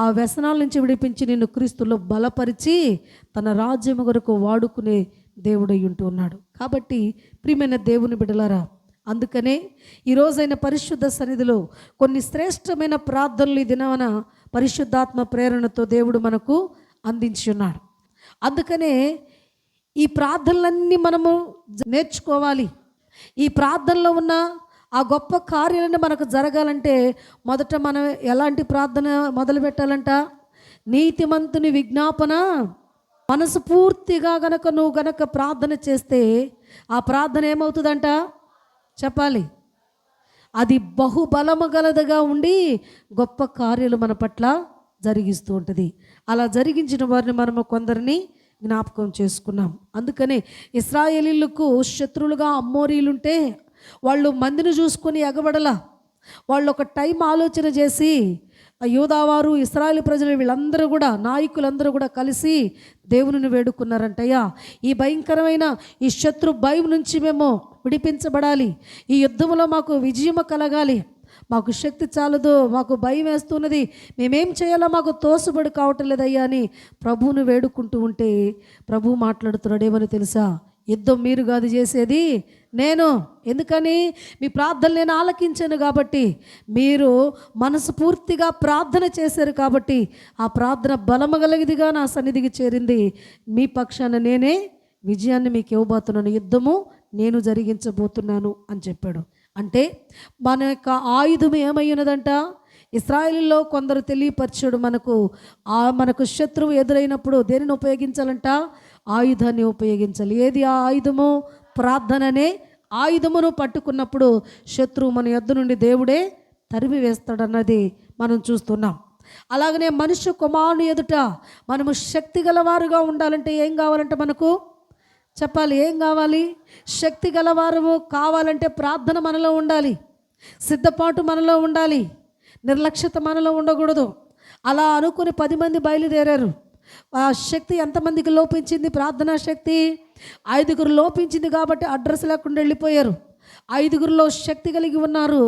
ఆ వ్యసనాల నుంచి విడిపించి నిన్ను క్రీస్తులో బలపరిచి తన రాజ్యము కొరకు వాడుకునే దేవుడై ఉంటూ ఉన్నాడు. కాబట్టి ప్రియమైన దేవుని బిడ్డలారా, అందుకనే ఈరోజైన పరిశుద్ధ సన్నిధిలో కొన్ని శ్రేష్టమైన ప్రార్థనలు ఈ దినవన పరిశుద్ధాత్మ ప్రేరణతో దేవుడు మనకు అందించి ఉన్నాడు. అందుకనే ఈ ప్రార్థనలన్నీ మనము నేర్చుకోవాలి. ఈ ప్రార్థనలో ఉన్న ఆ గొప్ప కార్యాలన్నీ మనకు జరగాలంటే మొదట మనం ఎలాంటి ప్రార్థన మొదలు పెట్టాలంట? నీతిమంతుని విజ్ఞాపన మనసు పూర్తిగా నువ్వు గనక ప్రార్థన చేస్తే ఆ ప్రార్థన ఏమవుతుందంట? చెప్పాలి. అది బహుబలము గలదిగా ఉండి గొప్ప కార్యాలు మన పట్ల జరిగిస్తూ ఉంటుంది. అలా జరిగించిన వారిని మనము కొందరిని జ్ఞాపకం చేసుకున్నాం. అందుకనే ఇశ్రాయేలీయులకు శత్రువులుగా అమ్మోరీలుంటే వాళ్ళు మందిని చూసుకొని ఎగబడలా. వాళ్ళు ఒక టైం ఆలోచన చేసి యూదావారు ఇశ్రాయేలు ప్రజలు వీళ్ళందరూ కూడా నాయకులందరూ కూడా కలిసి దేవునిని వేడుకున్నారంటయ్యా, ఈ భయంకరమైన ఈ శత్రు భయం నుంచి మేము విడిపించబడాలి, ఈ యుద్ధంలో మాకు విజయము కలగాలి, మాకు శక్తి చాలదు, మాకు భయం వేస్తున్నది, మేమేం చేయాలో మాకు తోసుబడి కావటం లేదయ్యా అని ప్రభువును వేడుకుంటూ ఉంటే ప్రభువు మాట్లాడుతున్నాడు. ఏమని తెలుసా? యుద్ధం మీరు కాదు చేసేది, నేను. ఎందుకని? మీ ప్రార్థనలు నేను ఆలకించాను కాబట్టి, మీరు మనసు పూర్తిగా ప్రార్థన చేశారు కాబట్టి ఆ ప్రార్థన బలమగలిగిదిగా నా సన్నిధికి చేరింది. మీ పక్షాన నేనే విజయాన్ని మీకు ఇవ్వబోతున్నాను, యుద్ధము నేను జరిగించబోతున్నాను అని చెప్పాడు. అంటే మన యొక్క ఆయుధం ఏమై ఉన్నదంట? ఇశ్రాయేలులో కొందరు తెలియపరిచాడు మనకు శత్రువు ఎదురైనప్పుడు దేనిని ఉపయోగించాలంట? ఆయుధాన్ని ఉపయోగించాలి. ఏది ఆ ఆయుధము? ప్రార్థననే ఆయుధమును పట్టుకున్నప్పుడు శత్రువు మన యొద్ద నుండి దేవుడే తరిమి వేస్తాడన్నది మనం చూస్తున్నాం. అలాగనే మనుష్య కుమారుని ఎదుట మనము శక్తి గలవారుగా ఉండాలంటే ఏం కావాలంటే మనకు చెప్పాలి, ఏం కావాలి? శక్తి గలవారు కావాలంటే ప్రార్థన మనలో ఉండాలి, సిద్ధపాటు మనలో ఉండాలి, నిర్లక్ష్యత మనలో ఉండకూడదు. అలా అనుకుని 10 మంది బయలుదేరారు. ఆ శక్తి ఎంతమందికి లోపించింది? ప్రార్థనా శక్తి 5గురు లోపించింది కాబట్టి అడ్రస్ లేకుండా వెళ్ళిపోయారు. 5గురిలో శక్తి కలిగి ఉన్నారు.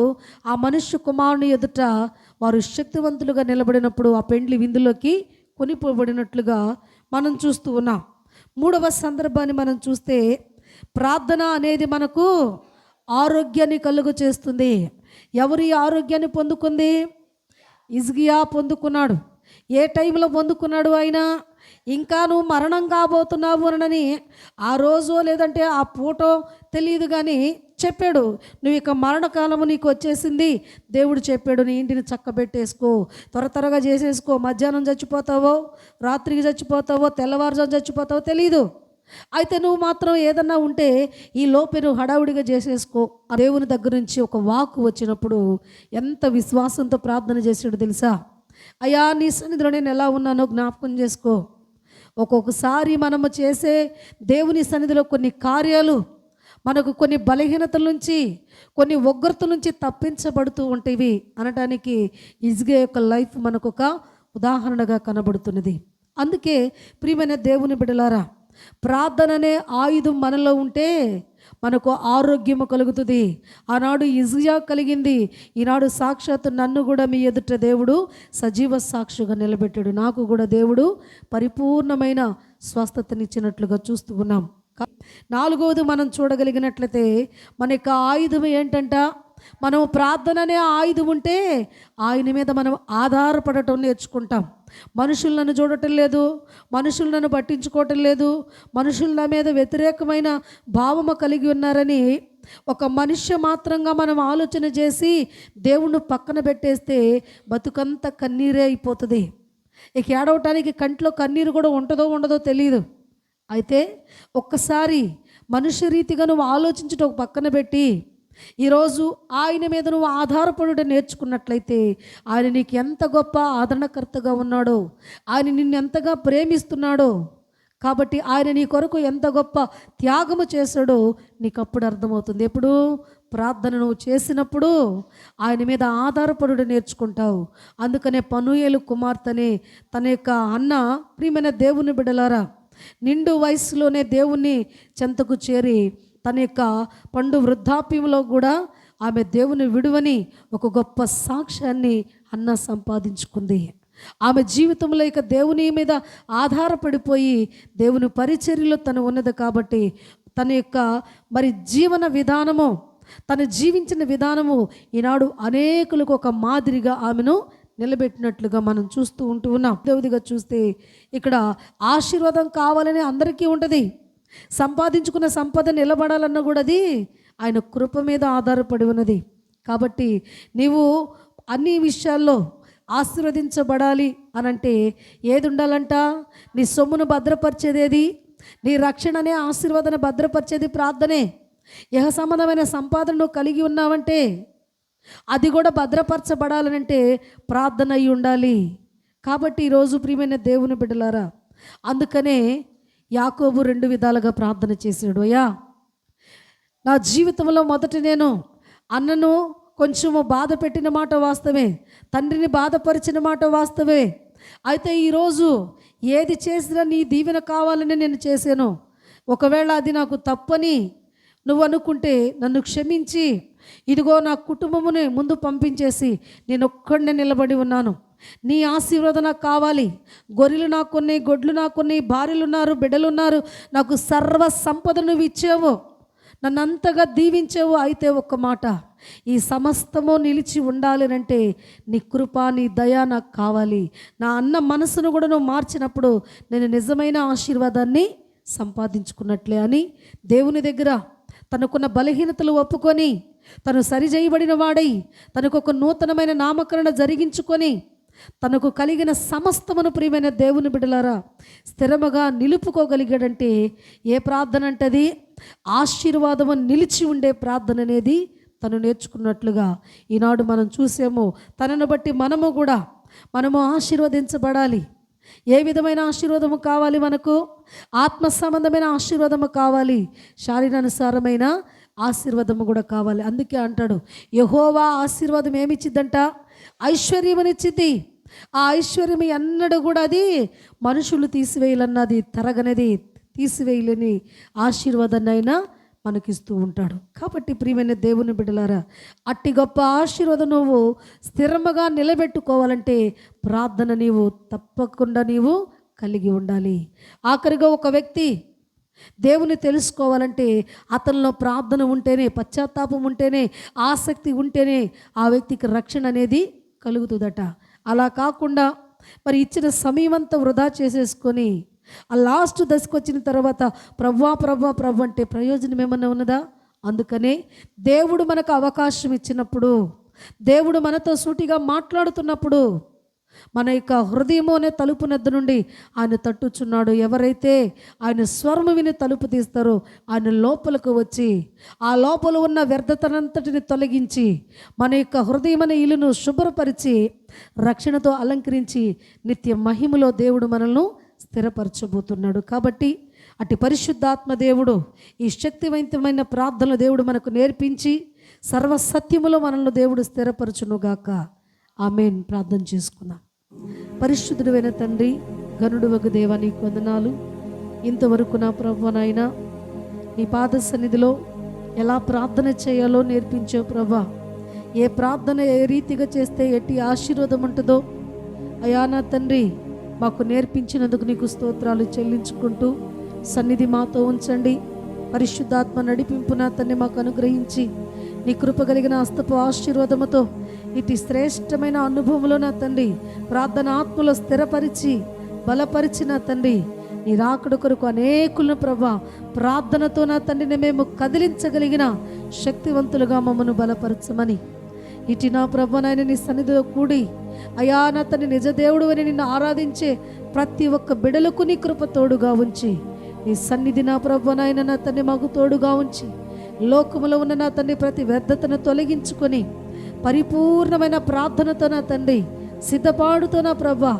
ఆ మనుష్య కుమారుని ఎదుట వారు శక్తివంతులుగా నిలబడినప్పుడు ఆ పెండ్లి విందులోకి కొనిపోబడినట్లుగా మనం చూస్తూ ఉన్నాం. 3వ సందర్భాన్ని మనం చూస్తే ప్రార్థన అనేది మనకు ఆరోగ్యాన్ని కలుగు చేస్తుంది. ఎవరు ఈ ఆరోగ్యాన్ని పొందుకుంది? హిజ్కియా పొందుకున్నాడు. ఏ టైంలో పొందుకున్నాడు? ఆయన ఇంకా నువ్వు మరణం కాబోతున్నావు అనని ఆ రోజు లేదంటే ఆ పూటో తెలియదు కానీ చెప్పాడు, నువ్వు ఇక మరణకాలము నీకు వచ్చేసింది. దేవుడు చెప్పాడు, నీ ఇంటిని చక్కబెట్టేసుకో, త్వరగా చేసేసుకో. మధ్యాహ్నం చచ్చిపోతావో, రాత్రికి చచ్చిపోతావో, తెల్లవారుజాము చచ్చిపోతావో తెలియదు. అయితే నువ్వు మాత్రం ఏదన్నా ఉంటే ఈ లోపే నువ్వు హడావుడిగా చేసేసుకో. ఆ దేవుని దగ్గర నుంచి ఒక వాక్కు వచ్చినప్పుడు ఎంత విశ్వాసంతో ప్రార్థన చేసాడు తెలుసా? అయ్యా, నీ సన్నిధిలో నేను ఎలా ఉన్నానో జ్ఞాపకం చేసుకో. ఒక్కొక్కసారి మనము చేసే దేవుని సన్నిధిలో కొన్ని కార్యాలు మనకు కొన్ని బలహీనతల నుంచి, కొన్ని ఉగ్రతల నుంచి తప్పించబడుతూ ఉంటాయి అనటానికి హిజ్కియా యొక్క లైఫ్ మనకు ఒక ఉదాహరణగా కనబడుతున్నది. అందుకే ప్రియమైన దేవుని బిడ్డలారా, ప్రార్థన అనే ఆయుధం మనలో ఉంటే మనకు ఆరోగ్యము కలుగుతుంది. ఆనాడు హిజ్కియా కలిగింది, ఈనాడు సాక్షాత్తు నన్ను కూడా మీ ఎదుట దేవుడు సజీవ సాక్షిగా నిలబెట్టాడు. నాకు కూడా దేవుడు పరిపూర్ణమైన స్వస్థతనిచ్చినట్లుగా చూస్తూ ఉన్నాం. 4వది మనం చూడగలిగినట్లయితే మన యొక్క ఆయుధం ఏంటంట? మనం ప్రార్థన అనే ఆయుధం ఉంటే ఆయన మీద మనం ఆధారపడటం నేర్చుకుంటాం. మనుషులను చూడటం లేదు, మనుషులను పట్టించుకోవటం లేదు, మనుషుల మీద వ్యతిరేకమైన భావము కలిగి ఉన్నారని ఒక మనుష్య మాత్రంగా మనం ఆలోచన చేసి దేవుణ్ణి పక్కన పెట్టేస్తే బతుకంతా కన్నీరే అయిపోతుంది. ఇక ఏడవటానికి కంట్లో కన్నీరు కూడా ఉంటుందో ఉండదో తెలియదు. అయితే ఒక్కసారి మనుష్య రీతిగా నువ్వు ఆలోచించడం ఒక పక్కన పెట్టి ఈరోజు ఆయన మీద నువ్వు ఆధారపడడం నేర్చుకున్నట్లయితే ఆయన నీకు ఎంత గొప్ప ఆదరణకర్తగా ఉన్నాడో, ఆయన నిన్ను ఎంతగా ప్రేమిస్తున్నాడో, కాబట్టి ఆయన నీ కొరకు ఎంత గొప్ప త్యాగము చేశాడో నీకు అప్పుడు అర్థమవుతుంది. ఎప్పుడు? ప్రార్థన నువ్వు చేసినప్పుడు ఆయన మీద ఆధారపడడం నేర్చుకుంటావు. అందుకనే పనూయేలు కుమార్తెనే తన యొక్క అన్న, ప్రియమైన దేవుని బిడ్డలారా, నిండు వయసులోనే దేవుని చెంతకు చేరి తన యొక్క పండు వృద్ధాప్యంలో కూడా ఆమె దేవుని విడువని ఒక గొప్ప సాక్ష్యాన్ని అన్న సంపాదించుకుంది. ఆమె జీవితంలో ఇక దేవుని మీద ఆధారపడిపోయి దేవుని పరిచర్యలో తను ఉన్నది కాబట్టి తన యొక్క జీవన విధానము, తను జీవించిన విధానము ఈనాడు అనేకులకు ఒక మాదిరిగా ఆమెను నిలబెట్టినట్లుగా మనం చూస్తూ ఉన్నాం. దేవుడిగా చూస్తే ఇక్కడ ఆశీర్వాదం కావాలని అందరికీ ఉంటుంది. సంపాదించుకున్న సంపద నిలబడాలన్న కూడా అది ఆయన కృప మీద ఆధారపడి ఉన్నది. కాబట్టి నీవు అన్ని విషయాల్లో ఆశీర్వదించబడాలి అనంటే ఏది ఉండాలంట? నీ సొమ్మును భద్రపరిచేదేది? నీ రక్షణనే ఆశీర్వాదాన్ని భద్రపరిచేది ప్రార్థనే. యహ సంబంధమైన సంపాదనను కలిగి ఉన్నావంటే అది కూడా భద్రపరచబడాలనంటే ప్రార్థన అయి ఉండాలి. కాబట్టి ఈరోజు ప్రియమైన దేవుని బిడ్డలారా, అందుకనే యాకోబు 2 విధాలుగా ప్రార్థన చేశాడు. అయ్యా, నా జీవితంలో మొదట నేను అన్నను కొంచెము బాధ పెట్టిన మాట వాస్తవే, తండ్రిని బాధపరిచిన మాట వాస్తవే. అయితే ఈరోజు ఏది చేసినా నీ దీవెన కావాలని నేను చేశాను. ఒకవేళ అది నాకు తప్పని నువ్వు అనుకుంటే నన్ను క్షమించి, ఇదిగో నా కుటుంబముని ముందు పంపించేసి నేను ఒక్కడినే నిలబడి ఉన్నాను. నీ ఆశీర్వాదం నాకు కావాలి. గొర్రెలు నాకున్నాయి, గొడ్లు నాకున్నాయి, భార్యలు ఉన్నారు, బిడ్డలు ఉన్నారు, నాకు సర్వ సంపద నువ్వు ఇచ్చావు, నన్ను అంతగా దీవించావు. అయితే ఒక్క మాట, ఈ సమస్తము నిలిచి ఉండాలనంటే నీ కృప, నీ దయ నాకు కావాలి. నా అన్న మనసును కూడా నువ్వు మార్చినప్పుడు నేను నిజమైన ఆశీర్వాదాన్ని సంపాదించుకున్నట్లే అని దేవుని దగ్గర తనకున్న బలహీనతలు ఒప్పుకొని, తను సరిచేయబడిన వాడై, తనకు ఒక నూతనమైన నామకరణ జరిగించుకొని, తనకు కలిగిన సమస్తమును ప్రియమైన దేవుని బిడ్డలారా స్థిరముగా నిలుపుకోగలిగాడంటే ఏ ప్రార్థన అంటది? ఆశీర్వాదము నిలిచి ఉండే ప్రార్థన అనేది తను నేర్చుకున్నట్లుగా ఈనాడు మనం చూసాము. తనను బట్టి మనము ఆశీర్వదించబడాలి. ఏ విధమైన ఆశీర్వాదము కావాలి? మనకు ఆత్మ సంబంధమైన ఆశీర్వాదము కావాలి, శారీరానుసారమైన ఆశీర్వాదము కూడా కావాలి. అందుకే అంటాడు, యెహోవా ఆశీర్వాదం ఏమిచ్చిద్దంట? ఐశ్వర్యమునిచ్చిద్ది. ఆ ఐశ్వర్యం ఎన్నడూ కూడా అది మనుషులు తీసివేయాలన్నది, తరగనేది, తీసివేయలేని ఆశీర్వాదాన్ని అయినా మనకిస్తూ ఉంటాడు. కాబట్టి ప్రియమైన దేవుని బిడ్డలారా, అట్టి గొప్ప ఆశీర్వాదం నువ్వు స్థిరముగా నిలబెట్టుకోవాలంటే ప్రార్థన నీవు తప్పకుండా కలిగి ఉండాలి. ఆఖరిగా ఒక వ్యక్తి దేవుని తెలుసుకోవాలంటే అతనిలో ప్రార్థన ఉంటేనే, పశ్చాత్తాపం ఉంటేనే, ఆసక్తి ఉంటేనే ఆ వ్యక్తికి రక్షణ అనేది కలుగుతుందట. అలా కాకుండా మరి ఇచ్చిన సమయం అంతా వృధా చేసేసుకొని ఆ లాస్ట్ దశకు వచ్చిన తర్వాత ప్రభు అంటే ప్రయోజనం ఏమన్నా ఉన్నదా? అందుకనే దేవుడు మనకు అవకాశం ఇచ్చినప్పుడు, దేవుడు మనతో సూటిగా మాట్లాడుతున్నప్పుడు మన యొక్క హృదయము అనే తలుపు నద్ద నుండి ఆయన తట్టుచున్నాడు. ఎవరైతే ఆయన స్వరము విని తలుపు తీస్తారో ఆయన లోపలకు వచ్చి ఆ లోపల ఉన్న వ్యర్థతనంతటిని తొలగించి మన యొక్క హృదయం అనే ఇల్లును శుభ్రపరిచి రక్షణతో అలంకరించి నిత్య మహిమలో దేవుడు మనల్ని స్థిరపరచబోతున్నాడు. కాబట్టి అటు పరిశుద్ధాత్మ దేవుడు ఈ శక్తివంతమైన ప్రార్థనలు దేవుడు మనకు నేర్పించి సర్వసత్యములో మనల్ని దేవుడు స్థిరపరచునుగాక. ఆమేన్. ప్రార్థన చేసుకుందాం. పరిశుద్ధుడైన తండ్రి, గనుడువగు దేవా, నీకు వందనాలు. ఇంతవరకు నా ప్రభువా నాయనా, నీ పాద సన్నిధిలో ఎలా ప్రార్థన చేయాలో నేర్పించావు ప్రభా. ఏ ప్రార్థన ఏ రీతిగా చేస్తే ఎట్టి ఆశీర్వాదం ఉంటుందో అయా నా తండ్రి మాకు నేర్పించినందుకు నీకు స్తోత్రాలు చెల్లించుకుంటూ సన్నిధి మాతో ఉంచండి. పరిశుద్ధాత్మ నడిపింపు నా తండ్రి మాకు అనుగ్రహించి నీ కృప కలిగిన హస్తపు ఆశీర్వాదముతో ఇటు శ్రేష్టమైన అనుభవంలో నా తండ్రి ప్రార్థన ఆత్మలో స్థిరపరిచి బలపరిచి నా తండ్రి నీ రాకడ కొరకు అనేకులను ప్రభా ప్రార్థనతో నా తండ్రిని మేము కదిలించగలిగిన శక్తివంతులుగా మమ్మను బలపరచమని ఇటు నా ప్రభా నాయన నీ సన్నిధిలో కూడి అయా నా తండ్రి నిజ దేవుడు అని నిన్ను ఆరాధించే ప్రతి ఒక్క బిడలకు నీ కృప తోడుగా ఉంచి నీ సన్నిధి నా ప్రభా నాయన నా తండ్రి మాకు తోడుగా ఉంచి లోకములో ఉన్న నా తండ్రి ప్రతి వ్యర్థతను తొలగించుకొని పరిపూర్ణమైన ప్రార్థనతో నా తండ్రి సిద్ధపాడుతో నా ప్రభా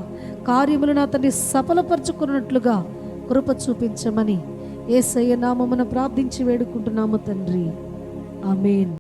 కార్యములు నా తండ్రి సఫలపరచుకున్నట్లుగా కృప చూపించమని యేసయ్య నామమున ప్రార్థించి వేడుకుంటున్నాము తండ్రి. ఆమేన్.